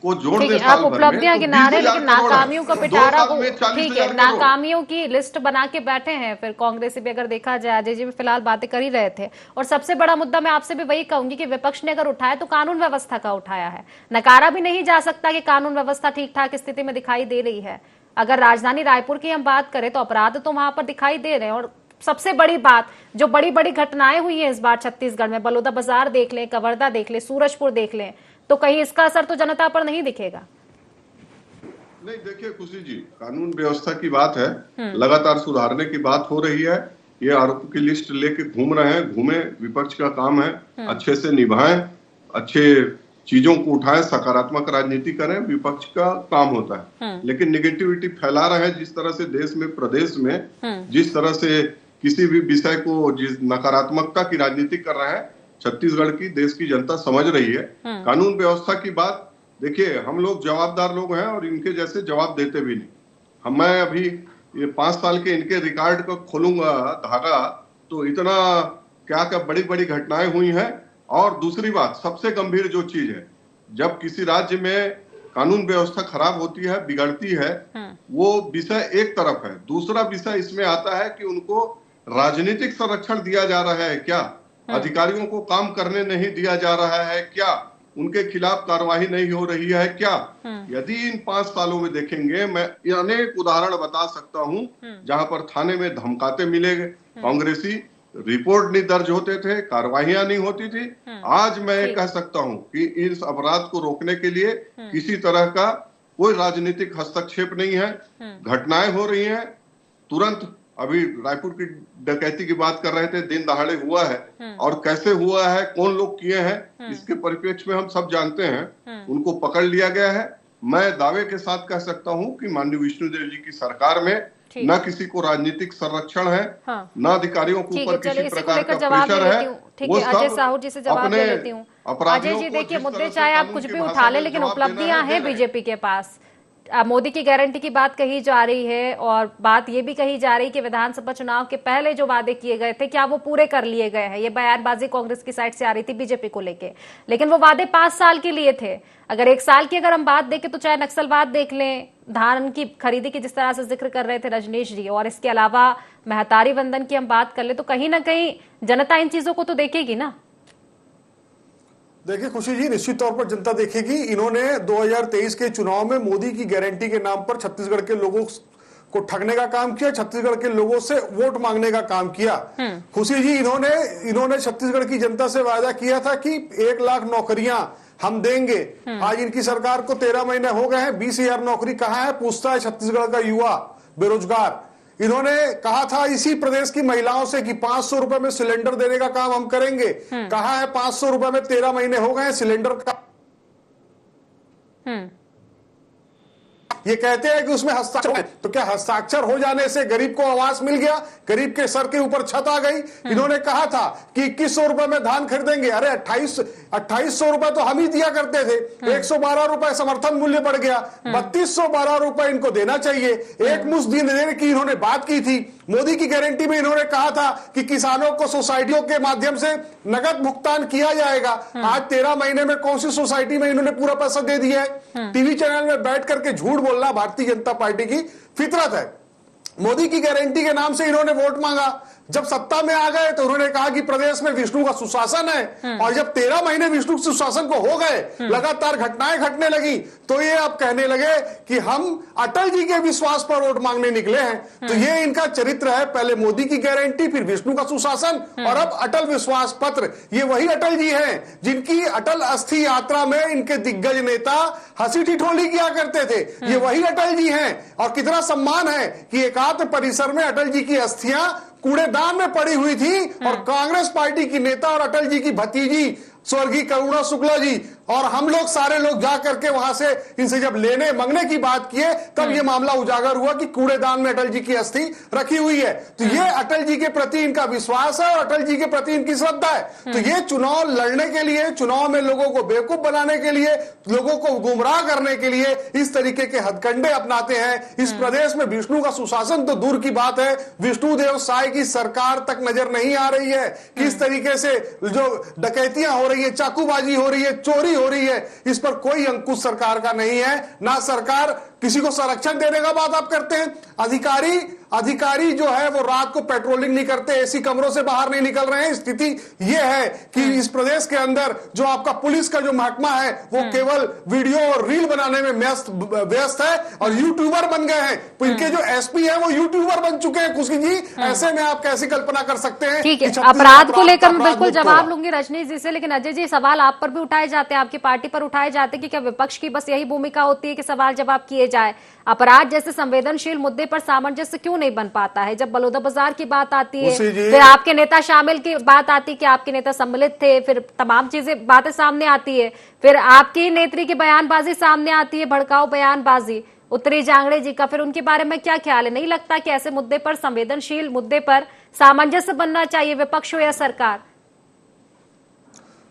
को जोड़ दें आप उपलब्धियां गिना रहे हैं, लेकिन नाकामियों का पिटारा को, ठीक है, नाकामियों की लिस्ट बना के बैठे हैं फिर कांग्रेस भी। अगर देखा जाए, अजय जी भी फिलहाल बातें कर ही रहे थे, और सबसे बड़ा मुद्दा मैं आपसे भी वही कहूंगी कि विपक्ष ने अगर उठाया तो कानून व्यवस्था का उठाया है। नकारा भी नहीं जा सकता कि कानून व्यवस्था ठीक ठाक स्थिति में दिखाई दे रही है। अगर राजधानी रायपुर की हम बात करें तो अपराध तो वहां पर दिखाई दे रहे हैं, और सबसे बड़ी बात जो बड़ी बड़ी घटनाएं हुई हैं इस बार छत्तीसगढ़ में, बलौदा बाजार देख लें, कवर्धा देख लें, सूरजपुर देख लें, तो कहीं इसका असर तो जनता पर नहीं दिखेगा। नहीं, देखिए खुशी जी, कानून व्यवस्था की बात है, लगातार सुधारने की बात हो रही है। ये आरोप की लिस्ट लेके घूम रहे हैं, घूमे, विपक्ष का काम है, अच्छे से निभाएं, अच्छे चीजों को उठाएं, सकारात्मक राजनीति करें, विपक्ष का काम होता है। लेकिन निगेटिविटी फैला रहे हैं जिस तरह से देश में, प्रदेश में जिस तरह से किसी भी विषय को जिस नकारात्मकता की राजनीति कर रहे हैं, छत्तीसगढ़ की देश की जनता समझ रही है। कानून व्यवस्था की बात देखिए, हम लोग जवाबदार लोग हैं और इनके जैसे जवाब देते भी नहीं। मैं अभी ये 5 साल के इनके रिकॉर्ड को खोलूंगा धागा, तो इतना क्या क्या बड़ी बड़ी घटनाएं हुई हैं। और दूसरी बात, सबसे गंभीर जो चीज है, जब किसी राज्य में कानून व्यवस्था खराब होती है, बिगड़ती है, वो विषय एक तरफ है। दूसरा विषय इसमें आता है कि उनको राजनीतिक संरक्षण दिया जा रहा है क्या, अधिकारियों को काम करने नहीं दिया जा रहा है क्या, उनके खिलाफ कार्रवाई नहीं हो रही है क्या। यदि इन 5 सालों में देखेंगे, मैं अनेक उदाहरण बता सकता हूं जहां पर थाने में धमकाते मिले कांग्रेसी, रिपोर्ट नहीं दर्ज होते थे, कार्रवाइयां नहीं होती थी। आज मैं कह सकता हूं कि इस अपराध को रोकने के लिए किसी तरह का कोई राजनीतिक हस्तक्षेप नहीं है। घटनाएं हो रही हैं, तुरंत अभी रायपुर की डकैती की बात कर रहे थे, दिन दहाड़े हुआ है, और कैसे हुआ है, कौन लोग किए हैं, इसके परिप्रेक्ष्य में हम सब जानते हैं। उनको पकड़ लिया गया है। मैं दावे के साथ कह सकता हूं कि माननीय विष्णुदेव जी की सरकार में न किसी को राजनीतिक संरक्षण है, न अधिकारियों के ऊपर किसी प्रकार का प्रेशर है। ठीक है, अजय साहू जी से जवाब ले लेती हूँ। अजय जी देखिए, मुद्दे चाहे आप कुछ भी उठा ले, लेकिन उपलब्धियां हैं बीजेपी के पास। मोदी की गारंटी की बात कही जा रही है, और बात यह भी कही जा रही है कि विधानसभा चुनाव के पहले जो वादे किए गए थे, क्या वो पूरे कर लिए गए हैं। ये बयानबाजी कांग्रेस की साइड से आ रही थी बीजेपी को लेके, लेकिन वो वादे 5 साल के लिए थे। अगर 1 साल की अगर हम बात देखें तो चाहे नक्सलवाद देख लें, धान की खरीदी की जिस तरह से जिक्र कर रहे थे रजनीश जी, और इसके अलावा महतारी वंदन की हम बात कर ले, तो कहीं ना कहीं जनता इन चीजों को तो देखेगी ना। देखिए खुशी जी, निश्चित तौर पर जनता देखेगी। इन्होंने 2023 के चुनाव में मोदी की गारंटी के नाम पर छत्तीसगढ़ के लोगों को ठगने का काम किया, छत्तीसगढ़ के लोगों से वोट मांगने का काम किया। खुशी जी, इन्होंने छत्तीसगढ़ की जनता से वादा किया था कि 1 लाख नौकरियां हम देंगे। आज इनकी सरकार को 13 महीने हो गए हैं, 20,000 नौकरी कहां है पूछता है छत्तीसगढ़ का युवा बेरोजगार। इन्होंने कहा था इसी प्रदेश की महिलाओं से कि 500 रुपए में सिलेंडर देने का काम हम करेंगे। कहा है 500 रुपए में 13 महीने हो गए सिलेंडर का। ये कहते हैं कि उसमें हस्ताक्षर है, तो क्या हस्ताक्षर हो जाने से गरीब को आवास मिल गया, गरीब के सर के ऊपर छत आ गई? इन्होंने कहा था कि 2100 रुपए में धान खरीदेंगे, अरे 2800 रुपए तो हम ही दिया करते थे, 112 रुपए समर्थन मूल्य बढ़ गया, 3212 रुपए इनको देना चाहिए। एक मुश्त दिन देने की इन्होंने बात की थी। मोदी की गारंटी में इन्होंने कहा था कि किसानों को सोसाइटियों के माध्यम से नगद भुगतान किया जाएगा। आज 13 महीने में कौन सी सोसाइटी में इन्होंने पूरा पैसा दे दिया है? टीवी चैनल में बैठ करके झूठ बोलना भारतीय जनता पार्टी की फितरत है। मोदी की गारंटी के नाम से इन्होंने वोट मांगा, जब सत्ता में आ गए तो उन्होंने कहा कि प्रदेश में विष्णु का सुशासन है, और जब 13 महीने विष्णु के सुशासन को हो गए, लगातार घटनाएं घटने लगी, तो ये अब कहने लगे कि हम अटल जी के विश्वास पर वोट मांगने निकले हैं। तो ये इनका चरित्र है, पहले मोदी की गारंटी, फिर विष्णु का सुशासन, और अब अटल विश्वास पत्र। ये वही अटल जी हैं जिनकी अटल अस्थि यात्रा में इनके दिग्गज नेता हंसी ठिठोली किया करते थे। ये वही अटल जी हैं, और कितना सम्मान है कि एकात्म परिसर में अटल जी की अस्थियां कूड़ेदान में पड़ी हुई थी, और कांग्रेस पार्टी की नेता और अटल जी की भतीजी स्वर्गीय करुणा शुक्ला जी और हम लोग सारे लोग जा करके वहां से इनसे जब लेने मंगने की बात किए, तब ये मामला उजागर हुआ कि कूड़ेदान में अटल जी की अस्थि रखी हुई है। तो ये अटल जी के प्रति इनका विश्वास है और अटल जी के प्रति इनकी श्रद्धा है। तो ये चुनाव लड़ने के लिए, चुनाव में लोगों को बेवकूफ बनाने के लिए, लोगों को गुमराह करने के लिए इस तरीके के हथकंडे अपनाते हैं। इस प्रदेश में विष्णु का सुशासन तो दूर की बात है, विष्णुदेव साय की सरकार तक नजर नहीं आ रही है। किस तरीके से जो डकैतियां हो रही है, चाकूबाजी हो रही है, चोरी हो रही है, इस पर कोई अंकुश सरकार का नहीं है। ना सरकार किसी को संरक्षण देने का बात आप करते हैं। अधिकारी जो है वो रात को पेट्रोलिंग नहीं करते, एसी कमरों से बाहर नहीं निकल रहे हैं। स्थिति ये है कि इस प्रदेश के अंदर जो आपका पुलिस का जो महकमा है वो केवल वीडियो और रील बनाने में व्यस्त है, और यूट्यूबर बन गए हैं। तो इनके जो एसपी है वो यूट्यूबर बन चुके हैं खुशी जी। ऐसे में आप कैसी कल्पना कर सकते हैं? ठीक है, अपराध को लेकर मैं बिल्कुल जवाब लूंगी रजनीश जी से, लेकिन अजय जी सवाल आप पर भी उठाए जाते हैं, आपकी पार्टी पर उठाए जाते हैं कि क्या विपक्ष की बस यही भूमिका होती है कि सवाल जवाब किए जाए? अपराध जैसे संवेदनशील मुद्दे पर सामंजस्य क्यों नहीं बन पाता है? जब बलौदाबाजार की बात आती है, फिर आपके नेता शामिल की बात आती है कि आपके नेता सम्मिलित थे, फिर तमाम चीजें बातें सामने आती है, फिर आपकी नेत्री की बयानबाजी सामने आती है, भड़काऊ बयानबाजी उत्तरी जांगड़े जी का, फिर उनके बारे में क्या ख्याल है? नहीं लगता कि ऐसे मुद्दे पर, संवेदनशील मुद्दे पर सामंजस्य बनना चाहिए, विपक्ष हो या सरकार?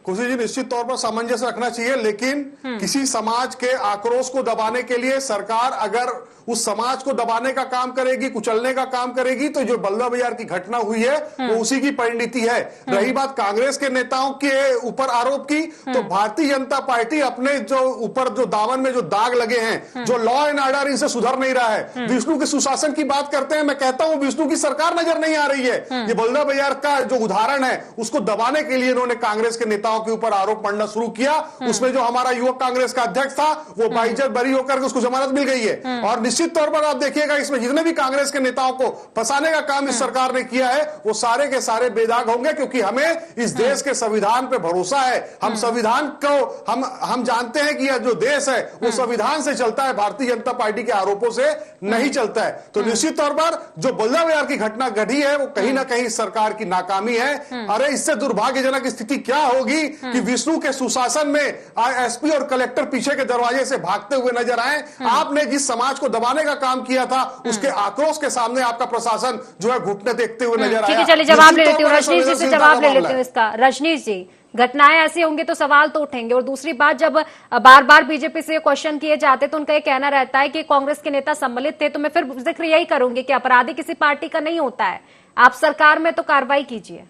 खुशी जी, निश्चित तौर पर सामंजस्य रखना चाहिए, लेकिन किसी समाज के आक्रोश को दबाने के लिए सरकार अगर उस समाज को दबाने का काम करेगी, कुचलने का काम करेगी, तो जो बल्लभबाजार की घटना हुई है वो उसी की परिणति है। रही बात कांग्रेस के नेताओं के ऊपर आरोप की, तो भारतीय जनता पार्टी अपने जो ऊपर जो दामन में जो दाग लगे हैं, जो लॉ एंड ऑर्डर इनसे सुधर नहीं रहा है, विष्णु के सुशासन की बात करते हैं, मैं कहता हूं विष्णु की सरकार नजर नहीं आ रही है। ये बल्लभबाजार का जो उदाहरण है उसको दबाने के लिए इन्होंने कांग्रेस के नेताओं के ऊपर आरोप पड़ना शुरू किया। उसमें जो हमारा युवक कांग्रेस का अध्यक्ष था वो बाइज्जत बरी होकर उसको जमानत मिल गई है। और निश्चित तौर पर आप देखिएगा इसमें जितने भी कांग्रेस के नेताओं को फंसाने का काम इस सरकार ने किया है वो सारे के सारे बेदाग होंगे, क्योंकि हमें इस देश के संविधान पे भरोसा है। हम संविधान को हम जानते हैं कि यह जो देश है वो संविधान से चलता है, भारतीय जनता पार्टी के आरोपों से नहीं चलता है। तो निश्चित तौर पर जो बल्लभबाजार की घटना घटी है वो कहीं ना कहीं सरकार की नाकामी है। अरे इससे दुर्भाग्यजनक स्थिति क्या होगी कि विष्णु के सुशासन में एसपी और कलेक्टर पीछे के दरवाजे से भागते हुए नजर आए। आपने जिस समाज को दबाने का काम किया था उसके आक्रोश के सामने आपका प्रशासन जो है घुटने देखते हुए नजर आया। चलिए जवाब ले लेती हूँ, रजनीश जी से जवाब ले लेती हूँ इसका। रजनीश जी, घटनाएं ऐसी होंगी तो सवाल तो उठेंगे, और दूसरी बात जब बार बार बीजेपी से क्वेश्चन किए जाते तो उनका ये कहना रहता है कि कांग्रेस के नेता सम्मिलित थे। तो मैं फिर जिक्र यही करूंगी कि अपराधी किसी पार्टी का नहीं होता है, आप सरकार में तो कार्रवाई कीजिए।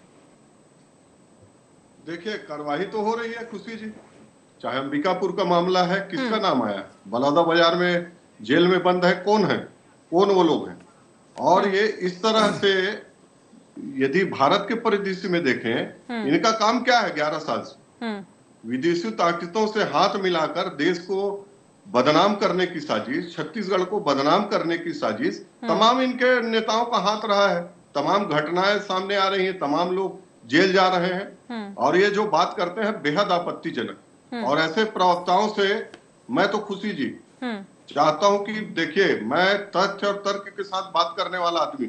देखिए कार्रवाई तो हो रही है खुशी जी, चाहे अंबिकापुर का मामला है, किसका नाम आया, बलौदाबाजार में जेल में बंद है, कौन वो लोग हैं। और ये इस तरह से यदि भारत के परिदृश्य में देखें, इनका काम क्या है 11 साल से विदेशी ताकतों से हाथ मिलाकर देश को बदनाम करने की साजिश, छत्तीसगढ़ को बदनाम करने की साजिश तमाम इनके नेताओं का हाथ रहा है। तमाम घटनाएं सामने आ रही हैं, तमाम लोग जेल जा रहे हैं, और ये जो बात करते हैं बेहद आपत्तिजनक। और ऐसे प्रवक्ताओं से मैं तो खुशी जी चाहता हूं कि देखिए, मैं तथ्य और तर्क के साथ बात करने वाला आदमी,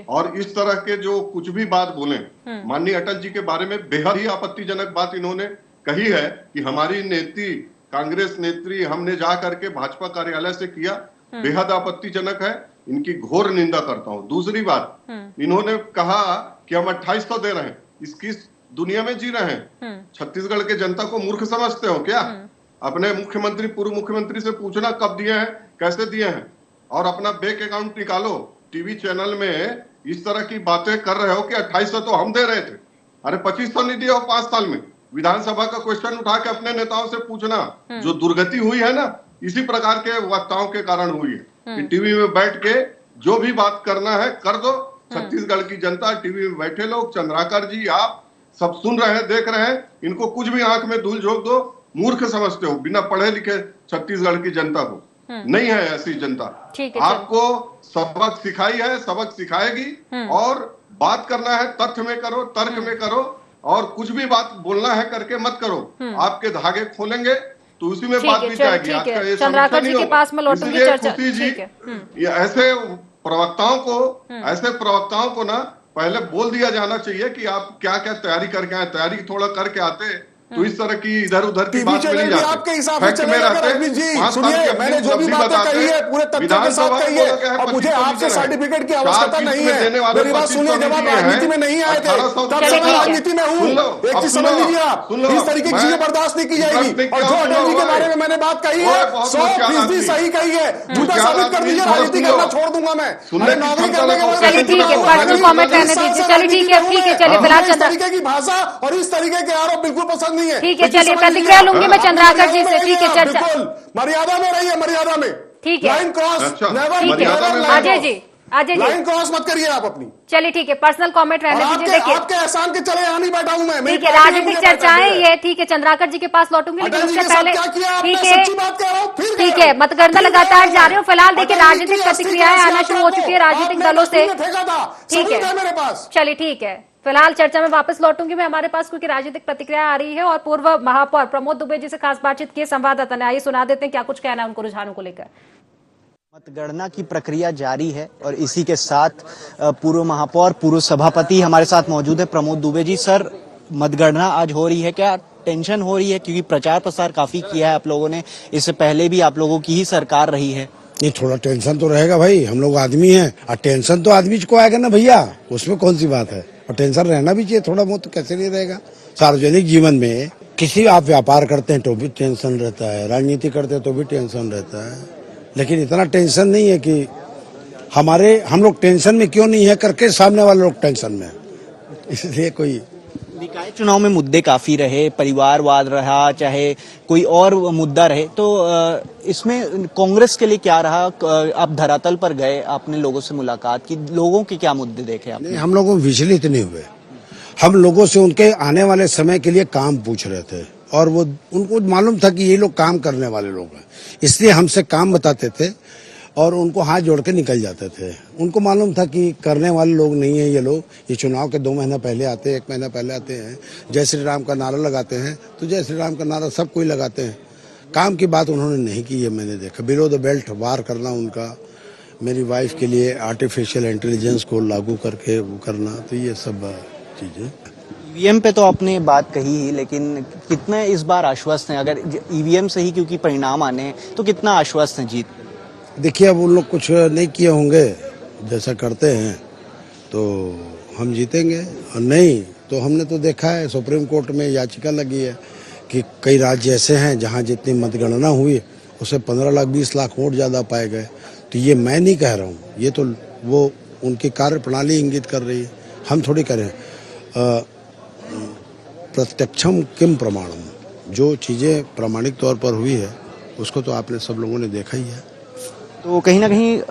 और इस तरह के जो कुछ भी बात बोले, माननीय अटल जी के बारे में बेहद ही आपत्तिजनक बात इन्होंने कही है कि हमारी नेत्री, कांग्रेस नेत्री हमने जा करके भाजपा कार्यालय से किया, बेहद आपत्तिजनक है, इनकी घोर निंदा करता हूं। दूसरी बात, इन्होंने कहा कि हम 2800 दे रहे हैं, इसकी दुनिया में जी रहे हैं, छत्तीसगढ़ के जनता को मूर्ख समझते हो क्या? अपने मुख्यमंत्री, पूर्व मुख्यमंत्री से पूछना कब दिए हैं, कैसे दिए हैं, और अपना बैंक अकाउंट निकालो। टीवी चैनल में इस तरह की बातें कर रहे हो कि 2800 तो हम दे रहे थे, अरे 2500 नहीं दिए हो 5 साल में। विधानसभा का क्वेश्चन उठा के अपने नेताओं से पूछना। जो दुर्गति हुई है ना, इसी प्रकार के वक्ताओं के कारण हुई है कि टीवी में बैठ के जो भी बात करना है कर दो, छत्तीसगढ़ की जनता, टीवी में बैठे लोग, चंद्राकर जी, आप सब सुन रहे हैं, देख रहे हैं। इनको कुछ भी आंख में धूल झोंक दो, मूर्ख समझते हो, बिना पढ़े लिखे छत्तीसगढ़ की जनता को। नहीं है ऐसी जनता। आपको सबक सिखाई है, सबक सिखाएगी। और बात करना है तथ्य में करो, तर्क में करो, और कुछ भी बात बोलना है करके मत करो। आपके धागे खोलेंगे तो उसी में बात भी जाएगी। आज का ये चंद्राकर जी के पास में लौटूंगी चर्चा। खुशी जी, ऐसे प्रवक्ताओं को ना पहले बोल दिया जाना चाहिए कि आप क्या क्या तैयारी करके आए। तैयारी थोड़ा करके आते तो इस तरह की इधर उधर की बात नहीं जाती। आपके हिसाब से चलेगा रजनीश जी, सुनिए, मैंने जो भी बातें कही है पूरे तथ्यों के साथ कही है, और मुझे आपसे सर्टिफिकेट की आवश्यकता नहीं है। मेरी बात सुनिए, जब आप राजनीति में नहीं आए थे तब से मैं राजनीति में हूँ। एक चीज समझ लीजिए आप, इस तरीके की चीजें बर्दाश्त नहीं की जाएगी। और जो अटल जी के बारे में मैंने बात कही है 100% सही कही है, झूठा साबित कर दीजिए, राजनीति करना छोड़ दूंगा मैं। नौकरी करने के बाद ठीक है, पर्सनल कमेंट रहने दीजिए। चलिए ठीक है, चलिए फिलहाल इस तरीके की भाषा और इस तरीके के आरोप बिल्कुल पसंद नहीं है। ठीक है, चलिए प्रतिक्रिया लूंगी मैं चंद्राकर जी से। ठीक है, चर्चा मर्यादा में रहिए, मर्यादा में। ठीक है, लाइन क्रॉस ठीक है। अजय जी, लाइन क्रॉस मत करिए आप अपनी। चलिए ठीक है, पर्सनल कमेंट रहने दीजिए। देखिए, आपके एहसान के चले यहाँ नहीं बैठा हूँ मैं। ठीक है, राजनीतिक चर्चाएं ये ठीक है, चंद्राकर जी के पास लौटूंगी, लेकिन उससे पहले ठीक है, मतगणना लगातार जारी हो। फिलहाल देखिए, राजनीतिक प्रतिक्रियाएं आना शुरू हो चुकी है राजनीतिक दलों से। ठीक है, मेरे पास। चलिए ठीक है, फिलहाल चर्चा में वापस लौटूंगी मैं हमारे पास, क्योंकि राजनीतिक प्रतिक्रिया आ रही है। और पूर्व महापौर प्रमोद दुबे जी से खास बातचीत की संवाददाता ने, आइए सुना देते हैं क्या कुछ कहना है उनको रुझानों को लेकर। मतगणना की प्रक्रिया जारी है और इसी के साथ पूर्व महापौर, पूर्व सभापति हमारे साथ मौजूद है, प्रमोद दुबे जी। सर, मतगणना आज हो रही है, क्या टेंशन हो रही है? क्योंकि प्रचार प्रसार काफी किया है आप लोगों ने, इससे पहले भी आप लोगों की ही सरकार रही है। ये थोड़ा टेंशन तो रहेगा भाई, हम लोग आदमी हैं, और टेंशन तो आदमी को आएगा ना भैया, उसमें कौन सी बात है। और टेंशन रहना भी चाहिए थोड़ा बहुत, तो कैसे नहीं रहेगा। सार्वजनिक जीवन में किसी आप व्यापार करते हैं तो भी टेंशन रहता है, राजनीति करते हैं तो भी टेंशन रहता है, लेकिन इतना टेंशन नहीं है कि हम लोग टेंशन में क्यों नहीं है करके सामने वाले लोग टेंशन में, इसलिए कोई। निकाय चुनाव में मुद्दे काफी रहे, परिवारवाद रहा, चाहे कोई और मुद्दा रहे, तो इसमें कांग्रेस के लिए क्या रहा? आप धरातल पर गए, आपने लोगों से मुलाकात की, लोगों के क्या मुद्दे देखे आपने? नहीं, हम लोगों विचलित नहीं हुए, हम लोगों से उनके आने वाले समय के लिए काम पूछ रहे थे, और वो उनको मालूम था कि ये लोग काम करने वाले लोग हैं, इसलिए हमसे काम बताते थे और उनको हाथ जोड़ के निकल जाते थे। उनको मालूम था कि करने वाले लोग नहीं है ये लोग, ये चुनाव के 2 महीना पहले आते हैं, 1 महीना पहले आते हैं, जय श्री राम का नारा लगाते हैं, तो जय श्री राम का नारा सब कोई लगाते हैं। काम की बात उन्होंने नहीं की, ये मैंने देखा। बिलो द बेल्ट वार करना उनका, मेरी वाइफ के लिए आर्टिफिशियल इंटेलिजेंस को लागू करके वो करना, तो ये सब चीजें। ईवीएम पे तो आपने बात कही ही, लेकिन कितना इस बार आश्वस्त हैं? अगर ईवीएम से ही क्योंकि परिणाम आने हैं, तो कितना आश्वस्त हैं जीत? देखिए, अब उन लोग कुछ नहीं किए होंगे, जैसा करते हैं तो हम जीतेंगे, और नहीं तो हमने तो देखा है सुप्रीम कोर्ट में याचिका लगी है कि कई राज्य ऐसे हैं जहां जितनी मतगणना हुई उससे 15 लाख 20 लाख वोट ज्यादा पाए गए। तो ये मैं नहीं कह रहा हूँ, ये तो वो उनकी कार्य प्रणाली इंगित कर रही है, हम थोड़ी करें। प्रत्यक्षम किम प्रमाणम, जो चीजें प्रामाणिक तौर पर हुई है उसको तो आपने सब लोगों ने देखा ही है। तो कहीं ना कहीं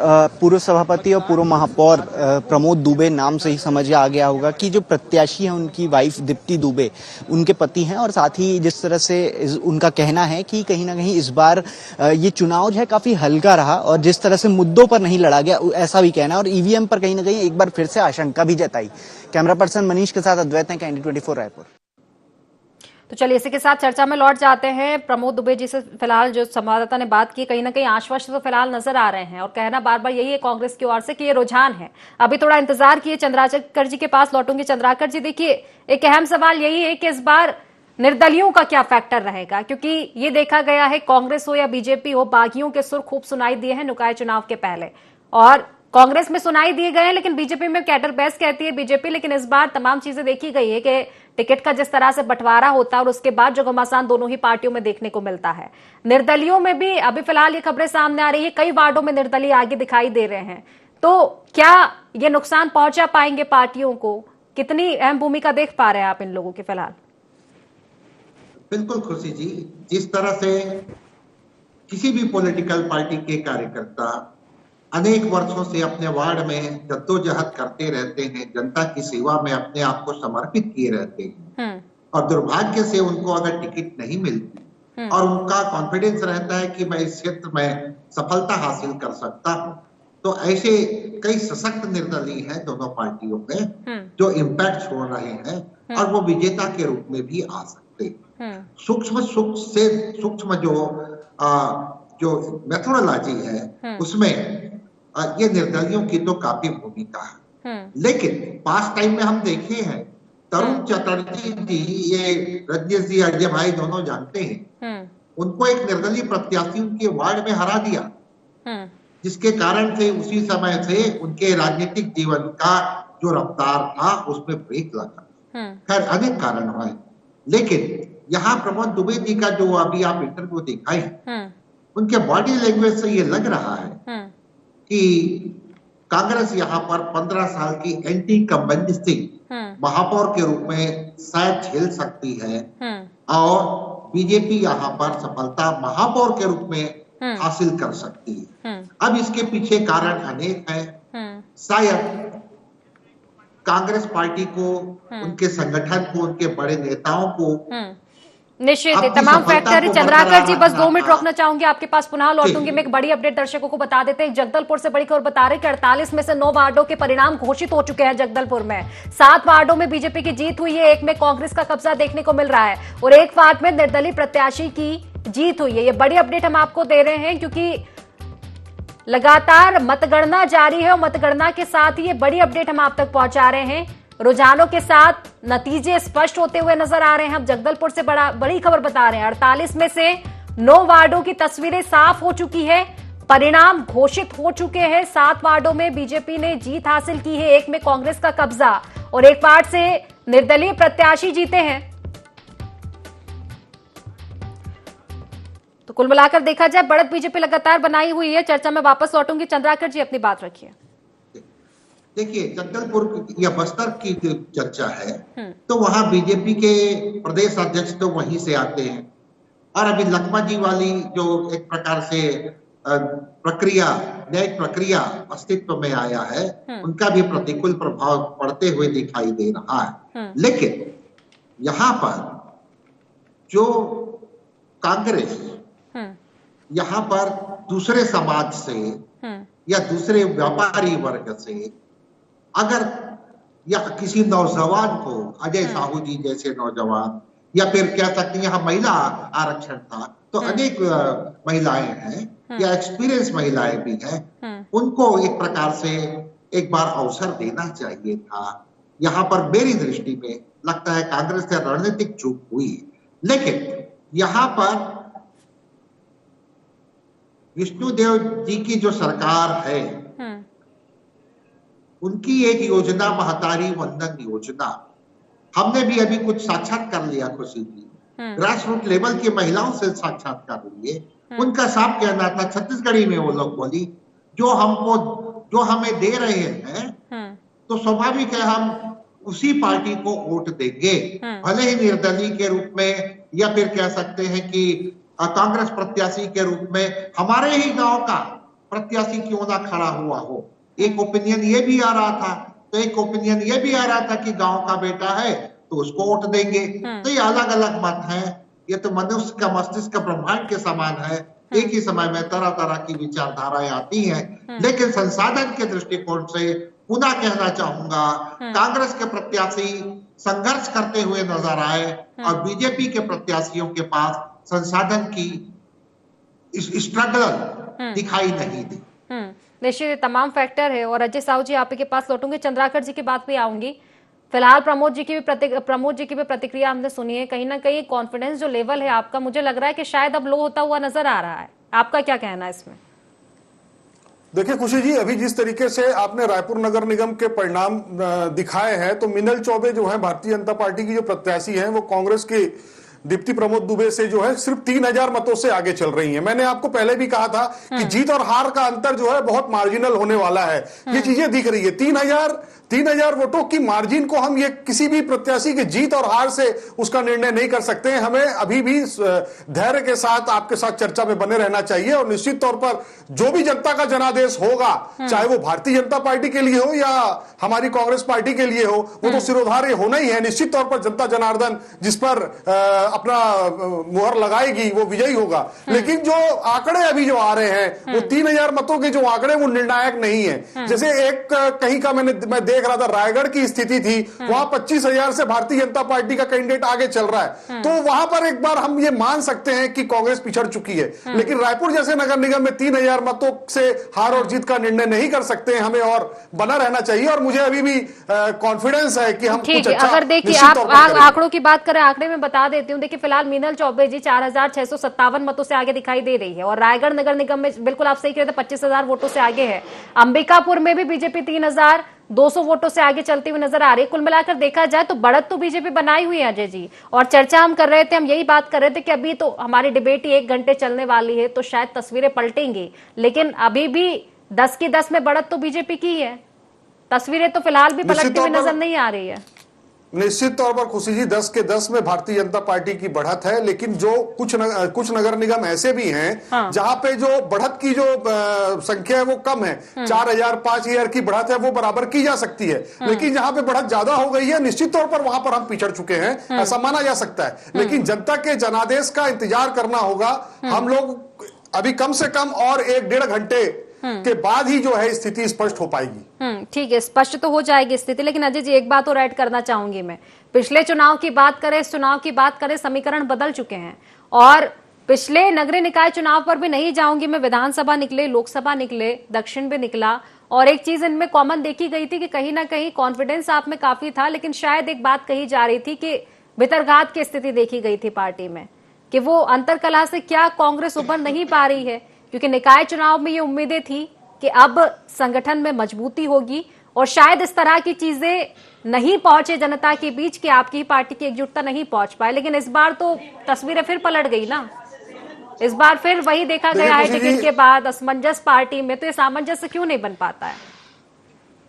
पूर्व सभापति और पूर्व महापौर प्रमोद दुबे नाम से ही समझ आ गया होगा कि जो प्रत्याशी हैं उनकी वाइफ दीप्ति दुबे उनके पति हैं, और साथ ही जिस तरह से उनका कहना है कि कहीं ना कहीं इस बार ये चुनाव जो है काफी हल्का रहा और जिस तरह से मुद्दों पर नहीं लड़ा गया, ऐसा भी कहना है। और ईवीएम पर कहीं ना कहीं एक बार फिर से आशंका भी जताई। कैमरा पर्सन मनीष के साथ अद्वैत हैं, कैंडी 24 रायपुर। तो चलिए इसी के साथ चर्चा में लौट जाते हैं। प्रमोद दुबे जी से फिलहाल जो संवाददाता ने बात की, कहीं ना कहीं आश्वस्त तो फिलहाल नजर आ रहे हैं, और कहना बार बार यही है कांग्रेस की ओर से कि ये रुझान है। अभी थोड़ा इंतजार किए, चंद्राकर जी के पास लौटूंगी। चंद्राकर जी, देखिए, एक अहम सवाल यही है कि इस बार निर्दलियों का क्या फैक्टर रहेगा, क्योंकि ये देखा गया है कांग्रेस हो या बीजेपी हो, बागियों के सुर खूब सुनाई दिए हैं निकाय चुनाव के पहले, और कांग्रेस में सुनाई दिए गए हैं, लेकिन बीजेपी में कैडर बेस्ट कहती है बीजेपी। लेकिन इस बार तमाम चीजें देखी गई है कि टिकट का जिस तरह से बंटवारा होता है और उसके बाद जो घमासान दोनों ही पार्टियों में देखने को मिलता है। निर्दलियों में भी अभी फिलहाल ये खबरें सामने आ रही है, कई वार्डों में निर्दलीय आगे दिखाई दे रहे हैं। तो क्या ये नुकसान पहुंचा पाएंगे पार्टियों को? कितनी अहम भूमिका देख पा रहे हैं आप इन लोगों की फिलहाल? बिल्कुल खुशी जी, जिस तरह से किसी भी पॉलिटिकल पार्टी के कार्यकर्ता अनेक वर्षों से अपने वार्ड में जद्दोजहद करते रहते हैं, जनता की सेवा में अपने आप को समर्पित किए रहते हैं, और दुर्भाग्य से उनको अगर टिकट नहीं मिलती और उनका कॉन्फिडेंस रहता है कि मैं इस क्षेत्र में सफलता हासिल कर सकता हूं, तो ऐसे कई सशक्त निर्दलीय हैं दोनों पार्टियों में जो इम्पैक्ट छोड़ रहे हैं और वो विजेता के रूप में भी आ सकते हैं। सूक्ष्म जो मेथोडोलॉजी है उसमें ये निर्दलियों की तो काफी भूमिका है, लेकिन पास्ट टाइम में हम देखे हैं तरुण चटर्जी जी, ये रजनीश जी, अजय भाई दोनों जानते हैं, उनको एक निर्दलीय प्रत्याशी उनके वार्ड में हरा दिया, जिसके कारण से उसी समय से उनके राजनीतिक जीवन का जो रफ्तार था उसमें ब्रेक लगा। खैर अनेक कारण हुए, लेकिन यहाँ प्रमोद दुबे जी का जो अभी आप इंटरव्यू दिखाए, उनके बॉडी लैंग्वेज से ये लग रहा है कि कांग्रेस यहाँ पर 15 साल की एंटी कंबेंसी महापौर के रूप में शायद झेल सकती है और बीजेपी यहाँ पर सफलता महापौर के रूप में हासिल कर सकती है। अब इसके पीछे कारण अनेक हैं। शायद कांग्रेस पार्टी को, उनके संगठन को, उनके बड़े नेताओं को निश्चित तमाम फैक्टर। चंद्राकर जी, बस 2 मिनट रोकना चाहूंगी, आपके पास पुनः लौटूंगी। मैं एक बड़ी अपडेट दर्शकों को बता देते हैं। जगदलपुर से बड़ी खबर बता रहे कि 48 में से 9 वार्डों के परिणाम घोषित हो चुके हैं। जगदलपुर में 7 वार्डों में बीजेपी की जीत हुई है, 1 में कांग्रेस का कब्जा देखने को मिल रहा है और 1 वार्ड में निर्दलीय प्रत्याशी की जीत हुई है। ये बड़ी अपडेट हम आपको दे रहे हैं क्योंकि लगातार मतगणना जारी है और मतगणना के साथ ही ये बड़ी अपडेट हम आप तक पहुंचा रहे हैं। रुझानों के साथ नतीजे स्पष्ट होते हुए नजर आ रहे हैं। हम जगदलपुर से बड़ी खबर बता रहे हैं। 48 में से 9 वार्डों की तस्वीरें साफ हो चुकी है, परिणाम घोषित हो चुके हैं। 7 वार्डों में बीजेपी ने जीत हासिल की है, 1 में कांग्रेस का कब्जा और 1 वार्ड से निर्दलीय प्रत्याशी जीते हैं। तो कुल मिलाकर देखा जाए बढ़त बीजेपी लगातार बनाई हुई है। चर्चा में वापस लौटूंगी। चंद्राकर जी अपनी बात रखिए। देखिए, जगदलपुर या बस्तर की चर्चा है तो वहां बीजेपी के प्रदेश अध्यक्ष तो वहीं से आते हैं और अभी लखमा जी वाली जो एक प्रकार से न्यायिक प्रक्रिया अस्तित्व में आया है, उनका भी प्रतिकूल प्रभाव पड़ते हुए दिखाई दे रहा है। लेकिन यहाँ पर जो कांग्रेस यहाँ पर दूसरे समाज से या दूसरे व्यापारी वर्ग से अगर या किसी नौजवान को, अजय साहू जी जैसे नौजवान, या फिर कह सकते हैं यहाँ महिला आरक्षण था तो अनेक महिलाएं हैं या एक्सपीरियंस महिलाएं भी हैं, उनको एक प्रकार से एक बार अवसर देना चाहिए था। यहाँ पर मेरी दृष्टि में लगता है कांग्रेस से रणनीतिक चूक हुई। लेकिन यहाँ पर विष्णुदेव जी की जो सरकार है, उनकी एक योजना महतारी वंदन योजना, हमने भी अभी कुछ साक्षात्कार लिया खुशी जी, ग्रास रूट लेवल की महिलाओं से साक्षात्कार लिए। उनका साफ कहना था, छत्तीसगढ़ी में वो लोग बोली, जो हमें दे रहे हैं तो स्वाभाविक है हम उसी पार्टी को वोट देंगे, भले ही निर्दलीय के रूप में या फिर कह सकते हैं कि कांग्रेस प्रत्याशी के रूप में हमारे ही गांव का प्रत्याशी क्यों ना खड़ा हुआ हो। एक ओपिनियन ये भी आ रहा था, तो एक ओपिनियन ये भी आ रहा था कि गांव का बेटा है तो उसको वोट देंगे। तो ये अलग अलग मत है, ये तो मनुष्य का मस्तिष्क का ब्रह्मांड के समान है। एक ही समय में तरह तरह की विचारधाराएं आती हैं, लेकिन संसाधन के दृष्टिकोण से पुनः कहना चाहूंगा, कांग्रेस के प्रत्याशी संघर्ष करते हुए नजर आए और बीजेपी के प्रत्याशियों के पास संसाधन की स्ट्रगल दिखाई नहीं दी। निश्चित तमाम फैक्टर है। और अजय साहू जी आपके पास लौटूंगे, चंद्राकर जी की बात भी आऊंगी। फिलहाल प्रमोद जी की भी प्रतिक्रिया हमने सुनी है। कहीं ना कहीं कॉन्फिडेंस जो लेवल है आपका, मुझे लग रहा है कि शायद अब लो होता हुआ नजर आ रहा है। आपका क्या कहना है इसमें? देखिए खुशी जी, अभी जिस तरीके से आपने रायपुर नगर निगम के परिणाम दिखाए हैं, तो मिनल चौबे जो है भारतीय जनता पार्टी की जो प्रत्याशी हैं, वो कांग्रेस की दीप्ति प्रमोद दुबे से जो है सिर्फ 3000 मतों से आगे चल रही हैं। मैंने आपको पहले भी कहा था कि जीत और हार का अंतर जो है बहुत मार्जिनल होने वाला है। ये चीजें दिख रही है। 3000 वोटों की मार्जिन को हम ये किसी भी प्रत्याशी के जीत और हार से उसका निर्णय नहीं कर सकते हैं। हमें अभी भी धैर्य के साथ आपके साथ चर्चा में बने रहना चाहिए और निश्चित तौर पर जो भी जनता का जनादेश होगा, चाहे वो भारतीय जनता पार्टी के लिए हो या हमारी कांग्रेस पार्टी के लिए हो, वो तो सिरोधार्य होना ही है। निश्चित तौर पर जनता जनार्दन जिस पर अपना मुहर लगाएगी वो विजयी होगा। लेकिन जो आंकड़े अभी जो आ रहे हैं वो 3000 मतों के जो आंकड़े वो निर्णायक नहीं है। जैसे एक कहीं का मैं देख रहा था, रायगढ़ की स्थिति थी, वहां 25,000 से भारतीय जनता पार्टी का कैंडिडेट आगे चल रहा है। तो वहां पर एक बार हम ये मान सकते हैं कि कांग्रेस पिछड़ चुकी है। लेकिन रायपुर जैसे नगर निगम में 3000 मतों से हार और जीत का निर्णय नहीं कर सकते हैं। हमें और बना रहना चाहिए और मुझे अभी भी कॉन्फिडेंस है कि हम कुछ अच्छा अगर देखिए आप आंकड़ों की बात करें, आंकड़े में बता देती हूँ। देखिए फिलहाल मीनल चौबे जी 4657 मतों से आगे दिखाई दे रही है और रायगढ़ नगर निगम में बिल्कुल आप सही कह रहे थे 25,000 वोटों से आगे है। अंबिकापुर में भी बीजेपी 3200 वोटों से आगे चलती हुई नजर आ रही है। कुल मिलाकर देखा जाए तो बढ़त तो बीजेपी बनाई हुई है अजय जी। और चर्चा हम कर रहे थे, हम यही बात कर रहे थे कि अभी तो हमारी डिबेट ही 1 घंटे चलने वाली है तो शायद तस्वीरें पलटेंगी, लेकिन अभी भी 10 की 10 में बढ़त तो बीजेपी की है। तस्वीरें तो फिलहाल भी पलटती हुई नजर नहीं आ रही है। निश्चित तौर पर खुशी जी 10 के 10 में भारतीय जनता पार्टी की बढ़त है। लेकिन जो कुछ नगर निगम ऐसे भी हैं जहां पे जो बढ़त की जो संख्या है वो कम है। 4000 5000 की बढ़त है वो बराबर की जा सकती है। लेकिन जहां पे बढ़त ज्यादा हो गई है निश्चित तौर पर वहां पर हम पिछड़ चुके हैं, ऐसा माना जा सकता है। लेकिन जनता के जनादेश का इंतजार करना होगा। हम लोग अभी कम से कम और 1-1.5 घंटे के बाद ही जो है स्थिति स्पष्ट हो पाएगी। ठीक है, स्पष्ट तो हो जाएगी स्थिति। लेकिन अजय जी एक बात और ऐड करना चाहूंगी मैं। पिछले चुनाव की बात करें, इस चुनाव की बात करें, समीकरण बदल चुके हैं। और पिछले नगरीय निकाय चुनाव पर भी नहीं जाऊंगी मैं, विधानसभा निकले, लोकसभा निकले, दक्षिण भी निकला और एक चीज इनमें कॉमन देखी गई थी कि कहीं ना कहीं कॉन्फिडेंस आप में काफी था। लेकिन शायद एक बात कही जा रही थी कि भितरघात की स्थिति देखी गई थी पार्टी में कि वो अंतरकलह से क्या कांग्रेस उभर नहीं पा रही है। क्योंकि निकाय चुनाव में ये उम्मीदें थी कि अब संगठन में मजबूती होगी और शायद इस तरह की चीजें नहीं पहुंचे जनता के बीच कि आपकी पार्टी की एकजुटता नहीं पहुंच पाए। लेकिन इस बार तो तस्वीरें फिर पलट गई ना। इस बार फिर वही देखा गया है टिकट के बाद असमंजस पार्टी में। तो ये सामंजस्य क्यों नहीं बन पाता है?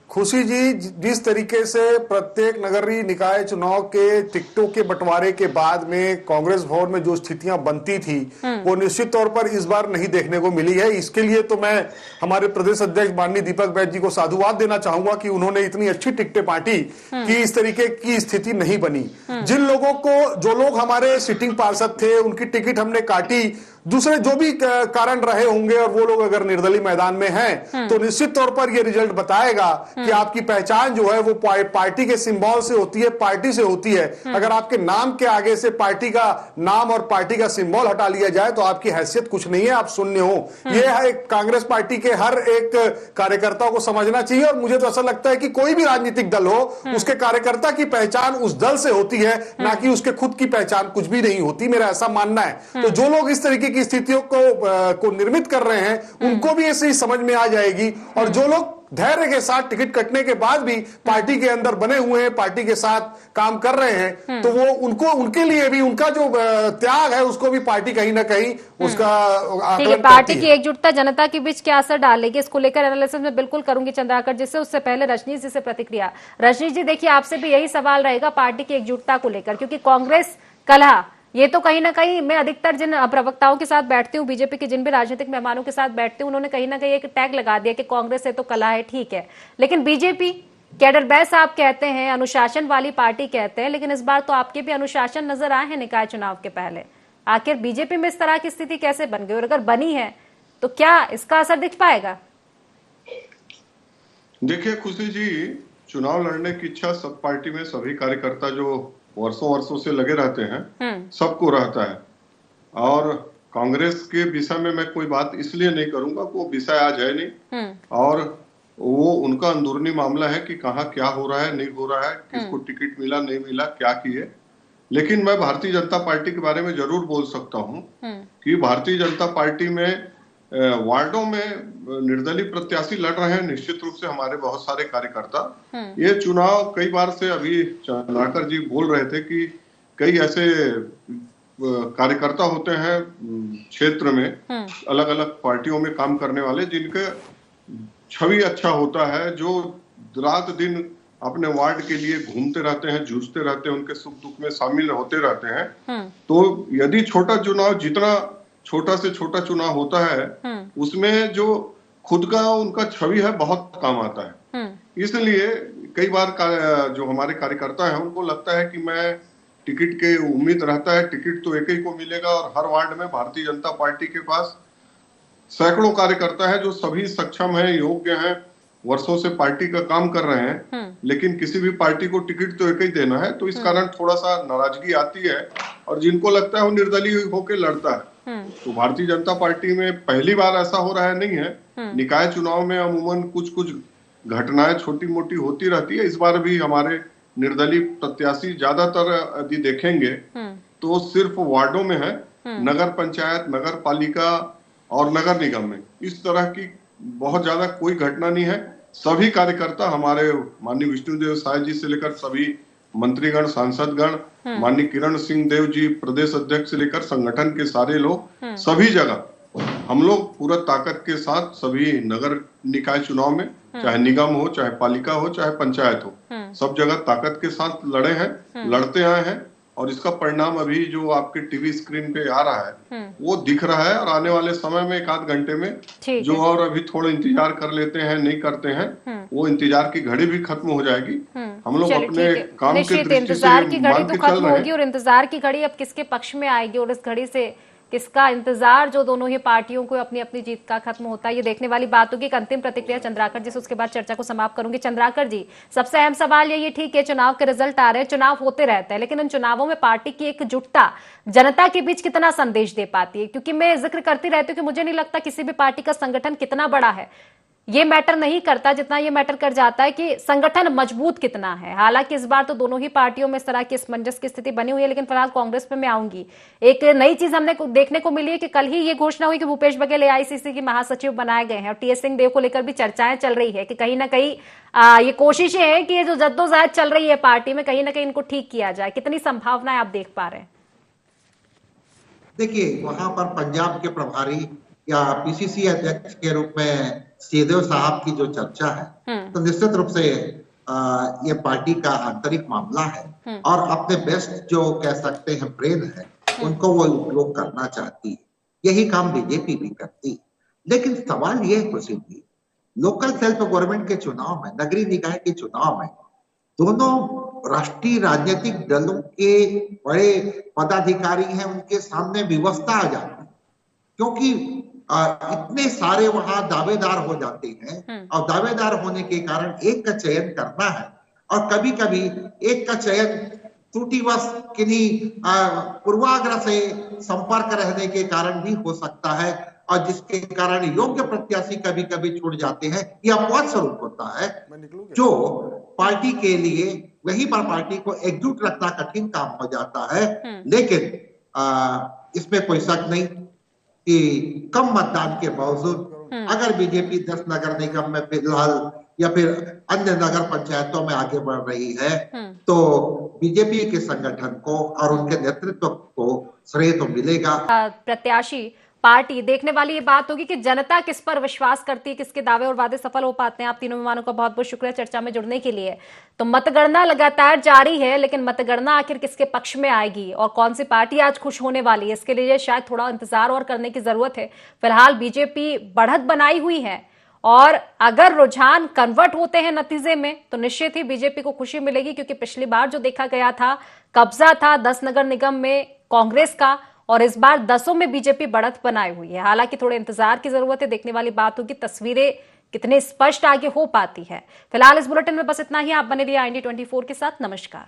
खुशी जी जिस तरीके से प्रत्येक नगरीय निकाय चुनाव के टिकटों के बंटवारे के बाद में कांग्रेस भवन में जो स्थितियां बनती थी वो निश्चित तौर पर इस बार नहीं देखने को मिली है। इसके लिए तो मैं हमारे प्रदेश अध्यक्ष माननीय दीपक बैज जी को साधुवाद देना चाहूंगा कि उन्होंने इतनी अच्छी टिकटें बांटी कि इस तरीके की स्थिति नहीं बनी। जिन लोगों को, जो लोग हमारे सिटिंग पार्षद थे उनकी टिकट हमने काटी, दूसरे जो भी कारण रहे होंगे और वो लोग अगर निर्दलीय मैदान में हैं तो निश्चित तौर पर ये रिजल्ट बताएगा कि आपकी पहचान जो है वो पार्टी के सिंबल से होती है, पार्टी से होती है। अगर आपके नाम के आगे से पार्टी का नाम और पार्टी का सिंबल हटा लिया जाए तो आपकी हैसियत कुछ नहीं है, आप शून्य हो। ये है कांग्रेस पार्टी के हर एक कार्यकर्ता को समझना चाहिए। और मुझे तो ऐसा लगता है कि कोई भी राजनीतिक दल हो उसके कार्यकर्ता की पहचान उस दल से होती है, ना कि उसके खुद की पहचान कुछ भी नहीं होती, मेरा ऐसा मानना है। तो जो लोग इस तरीके की स्थितियों को निर्मित कर रहे हैं उनको भी ऐसे ही समझ में आ जाएगी। और जो लोग धैर्य के साथ टिकट कटने के बाद भी पार्टी के अंदर बने हुए हैं, पार्टी के साथ काम कर रहे हैं, तो वो उनके लिए भी उनका जो त्याग है उसको भी पार्टी कहीं ना कहीं उसका आकलन पार्टी की एकजुटता जनता के बीच क्या असर डालेगी, इसको लेकर एनालिसिस में बिल्कुल करूंगी चंद्राकर जी से। उससे पहले रजनीश जी से प्रतिक्रिया। रजनीश जी देखिए, आपसे भी यही सवाल रहेगा पार्टी की एकजुटता को लेकर, क्योंकि कांग्रेस कलह ये तो कहीं ना कहीं, मैं अधिकतर जिन प्रवक्ताओं के साथ बैठती हूँ, बीजेपी के जिन भी राजनीतिक मेहमानों के साथ बैठती हूँ, उन्होंने कहीं ना कहीं एक टैग लगा दिया कि कांग्रेस से तो कला है, ठीक है। लेकिन बीजेपी कैडर बैस आप कहते हैं, अनुशासन वाली पार्टी कहते हैं, लेकिन इस बार तो आपके भी अनुशासन नजर आए हैं निकाय चुनाव के पहले। आखिर बीजेपी में इस तरह की स्थिति कैसे बन गई और अगर बनी है तो क्या इसका असर दिख पाएगा? देखिए खुशी जी, चुनाव लड़ने की इच्छा सब पार्टी में सभी कार्यकर्ता जो वर्षों से लगे रहते हैं सबको रहता है। और कांग्रेस के विषय में मैं कोई बात इसलिए नहीं करूंगा, वो विषय आज है नहीं और वो उनका अंदरूनी मामला है कि कहाँ क्या हो रहा है, नहीं हो रहा है, किसको टिकट मिला नहीं मिला, क्या किए। लेकिन मैं भारतीय जनता पार्टी के बारे में जरूर बोल सकता हूँ कि भारतीय जनता पार्टी में वार्डों में निर्दलीय प्रत्याशी लड़ रहे हैं। निश्चित रूप से हमारे बहुत सारे कार्यकर्ता, ये चुनाव कई बार से, अभी चंद्राकर जी बोल रहे थे कि कई ऐसे कार्यकर्ता होते हैं क्षेत्र में, अलग अलग पार्टियों में काम करने वाले, जिनके छवि अच्छा होता है, जो रात दिन अपने वार्ड के लिए घूमते रहते हैं, जूझते रहते हैं, उनके सुख दुख में शामिल होते रहते हैं। तो यदि छोटा चुनाव, जितना छोटा से छोटा चुनाव होता है, उसमें जो खुद का उनका छवि है बहुत काम आता है। इसलिए कई बार जो हमारे कार्यकर्ता हैं उनको लगता है कि मैं टिकट के उम्मीद रहता है, टिकट तो एक ही को मिलेगा, और हर वार्ड में भारतीय जनता पार्टी के पास सैकड़ों कार्यकर्ता है जो सभी सक्षम हैं, योग्य हैं, वर्षों से पार्टी का काम कर रहे हैं, लेकिन किसी भी पार्टी को टिकट तो एक ही देना है। तो इस कारण थोड़ा सा नाराजगी आती है, और जिनको लगता है वो निर्दलीय होकर लड़ता है। तो भारतीय जनता पार्टी में पहली बार ऐसा हो रहा है नहीं है। निकाय चुनाव में अमूमन कुछ कुछ घटनाएं छोटी मोटी होती रहती है। इस बार भी हमारे निर्दलीय प्रत्याशी ज्यादातर यदि देखेंगे तो सिर्फ वार्डों में है, नगर पंचायत, नगर पालिका और नगर निगम में इस तरह की बहुत ज्यादा कोई घटना नहीं है। सभी कार्यकर्ता हमारे माननीय विष्णुदेव साय जी से लेकर सभी मंत्रीगण, सांसदगण, माननीय किरण सिंह देव जी प्रदेश अध्यक्ष से लेकर संगठन के सारे लोग, सभी जगह हम लोग पूरा ताकत के साथ सभी नगर निकाय चुनाव में, चाहे निगम हो, चाहे पालिका हो, चाहे पंचायत हो, सब जगह ताकत के साथ लड़े हैं, लड़ते आए हैं। और इसका परिणाम अभी जो आपके टीवी स्क्रीन पे आ रहा है वो दिख रहा है। और आने वाले समय में एक आध घंटे में जो और अभी थोड़ा इंतजार कर लेते हैं, नहीं करते हैं, वो इंतजार की घड़ी भी खत्म हो जाएगी। हम लोग अपने काम के दृष्टि से इंतजार की घड़ी तो खत्म होगी, हैं। और इंतजार की घड़ी अब किसके पक्ष में आएगी और इस घड़ी से किसका इंतजार जो दोनों ही पार्टियों को अपनी अपनी जीत का खत्म होता है, ये देखने वाली बात होगी। एक अंतिम प्रतिक्रिया चंद्राकर जी से, उसके बाद चर्चा को समाप्त करूंगी। चंद्राकर जी, सबसे अहम सवाल ये ठीक है, चुनाव के रिजल्ट आ रहे हैं, चुनाव होते रहते हैं, लेकिन इन चुनावों में पार्टी की एकजुटता जनता के बीच कितना संदेश दे पाती है? क्योंकि मैं जिक्र करती रहती हूँ कि मुझे नहीं लगता किसी भी पार्टी का संगठन कितना बड़ा है ये मैटर नहीं करता, जितना ये मैटर कर जाता है कि संगठन मजबूत कितना है। हालांकि इस बार तो दोनों ही पार्टियों में इस तरह की असमंजस की स्थिति बनी हुई है, लेकिन फिलहाल कांग्रेस पे मैं आऊंगी। एक नई चीज हमने देखने को मिली है कि कल ही ये घोषणा हुई कि भूपेश बघेल एआईसीसी के महासचिव बनाए गए हैं, और टीएस सिंहदेव को लेकर भी चर्चाएं चल रही है कि कहीं ना कहीं ये कोशिशें हैं कि ये जो जद्दोजहद चल रही है पार्टी में, कहीं ना कहीं इनको ठीक किया जाए। कितनी संभावनाएं आप देख पा रहे हैं? देखिए, वहां पर पंजाब के प्रभारी या पीसीसी अध्यक्ष के रूप में सिंहदेव साहब की जो चर्चा है, तो निश्चित रूप से ये पार्टी का आंतरिक मामला है, और अपने बेस्ट जो कह सकते हैं ब्रेन है, उनको वो उपयोग करना चाहती है। यही काम बीजेपी भी करती है। लेकिन सवाल ये है खुशी जी, लोकल सेल्फ गवर्नमेंट के चुनाव में, नगरीय निकाय के चुनाव में, दोनों राष्ट्रीय राजनीतिक दलों के बड़े पदाधिकारी हैं, उनके सामने व्यवस्था आ जाती है, क्योंकि इतने सारे वहां दावेदार हो जाते हैं, और दावेदार होने के कारण एक का चयन करना है, और कभी कभी एक का चयन त्रुटिवश किन्हीं पूर्वाग्रह से संपर्क रहने के कारण भी हो सकता है, और जिसके कारण योग्य प्रत्याशी कभी कभी छूट जाते हैं। यह अपवाद स्वरूप होता है, जो पार्टी के लिए, वहीं पर पार्टी को एकजुट रखना कठिन काम हो जाता है। लेकिन इसमें कोई शक नहीं कि कम मतदान के बावजूद अगर बीजेपी 10 नगर निगम में फिलहाल या फिर अन्य नगर पंचायतों में आगे बढ़ रही है, तो बीजेपी के संगठन को और उनके नेतृत्व को श्रेय तो मिलेगा। प्रत्याशी पार्टी देखने वाली ये बात होगी कि जनता किस पर विश्वास करती है, किसके दावे और वादे सफल हो पाते हैं। आप तीनों मेहमानों का बहुत बहुत शुक्रिया चर्चा में जुड़ने के लिए। तो मतगणना लगातार जारी है, लेकिन मतगणना आखिर किसके पक्ष में आएगी और कौन सी पार्टी आज खुश होने वाली है, इसके लिए शायद थोड़ा इंतजार और करने की जरूरत है। फिलहाल बीजेपी बढ़त बनाई हुई है, और अगर रुझान कन्वर्ट होते हैं नतीजे में तो निश्चित ही बीजेपी को खुशी मिलेगी, क्योंकि पिछली बार जो देखा गया था, कब्जा था 10 नगर निगम में कांग्रेस का, और इस बार 10 में बीजेपी बढ़त बनाई हुई है। हालांकि थोड़े इंतजार की जरूरत है, देखने वाली बात होगी तस्वीरें कितने स्पष्ट आगे हो पाती है। फिलहाल इस बुलेटिन में बस इतना ही। आप बने रहिए IND 24 के साथ। नमस्कार।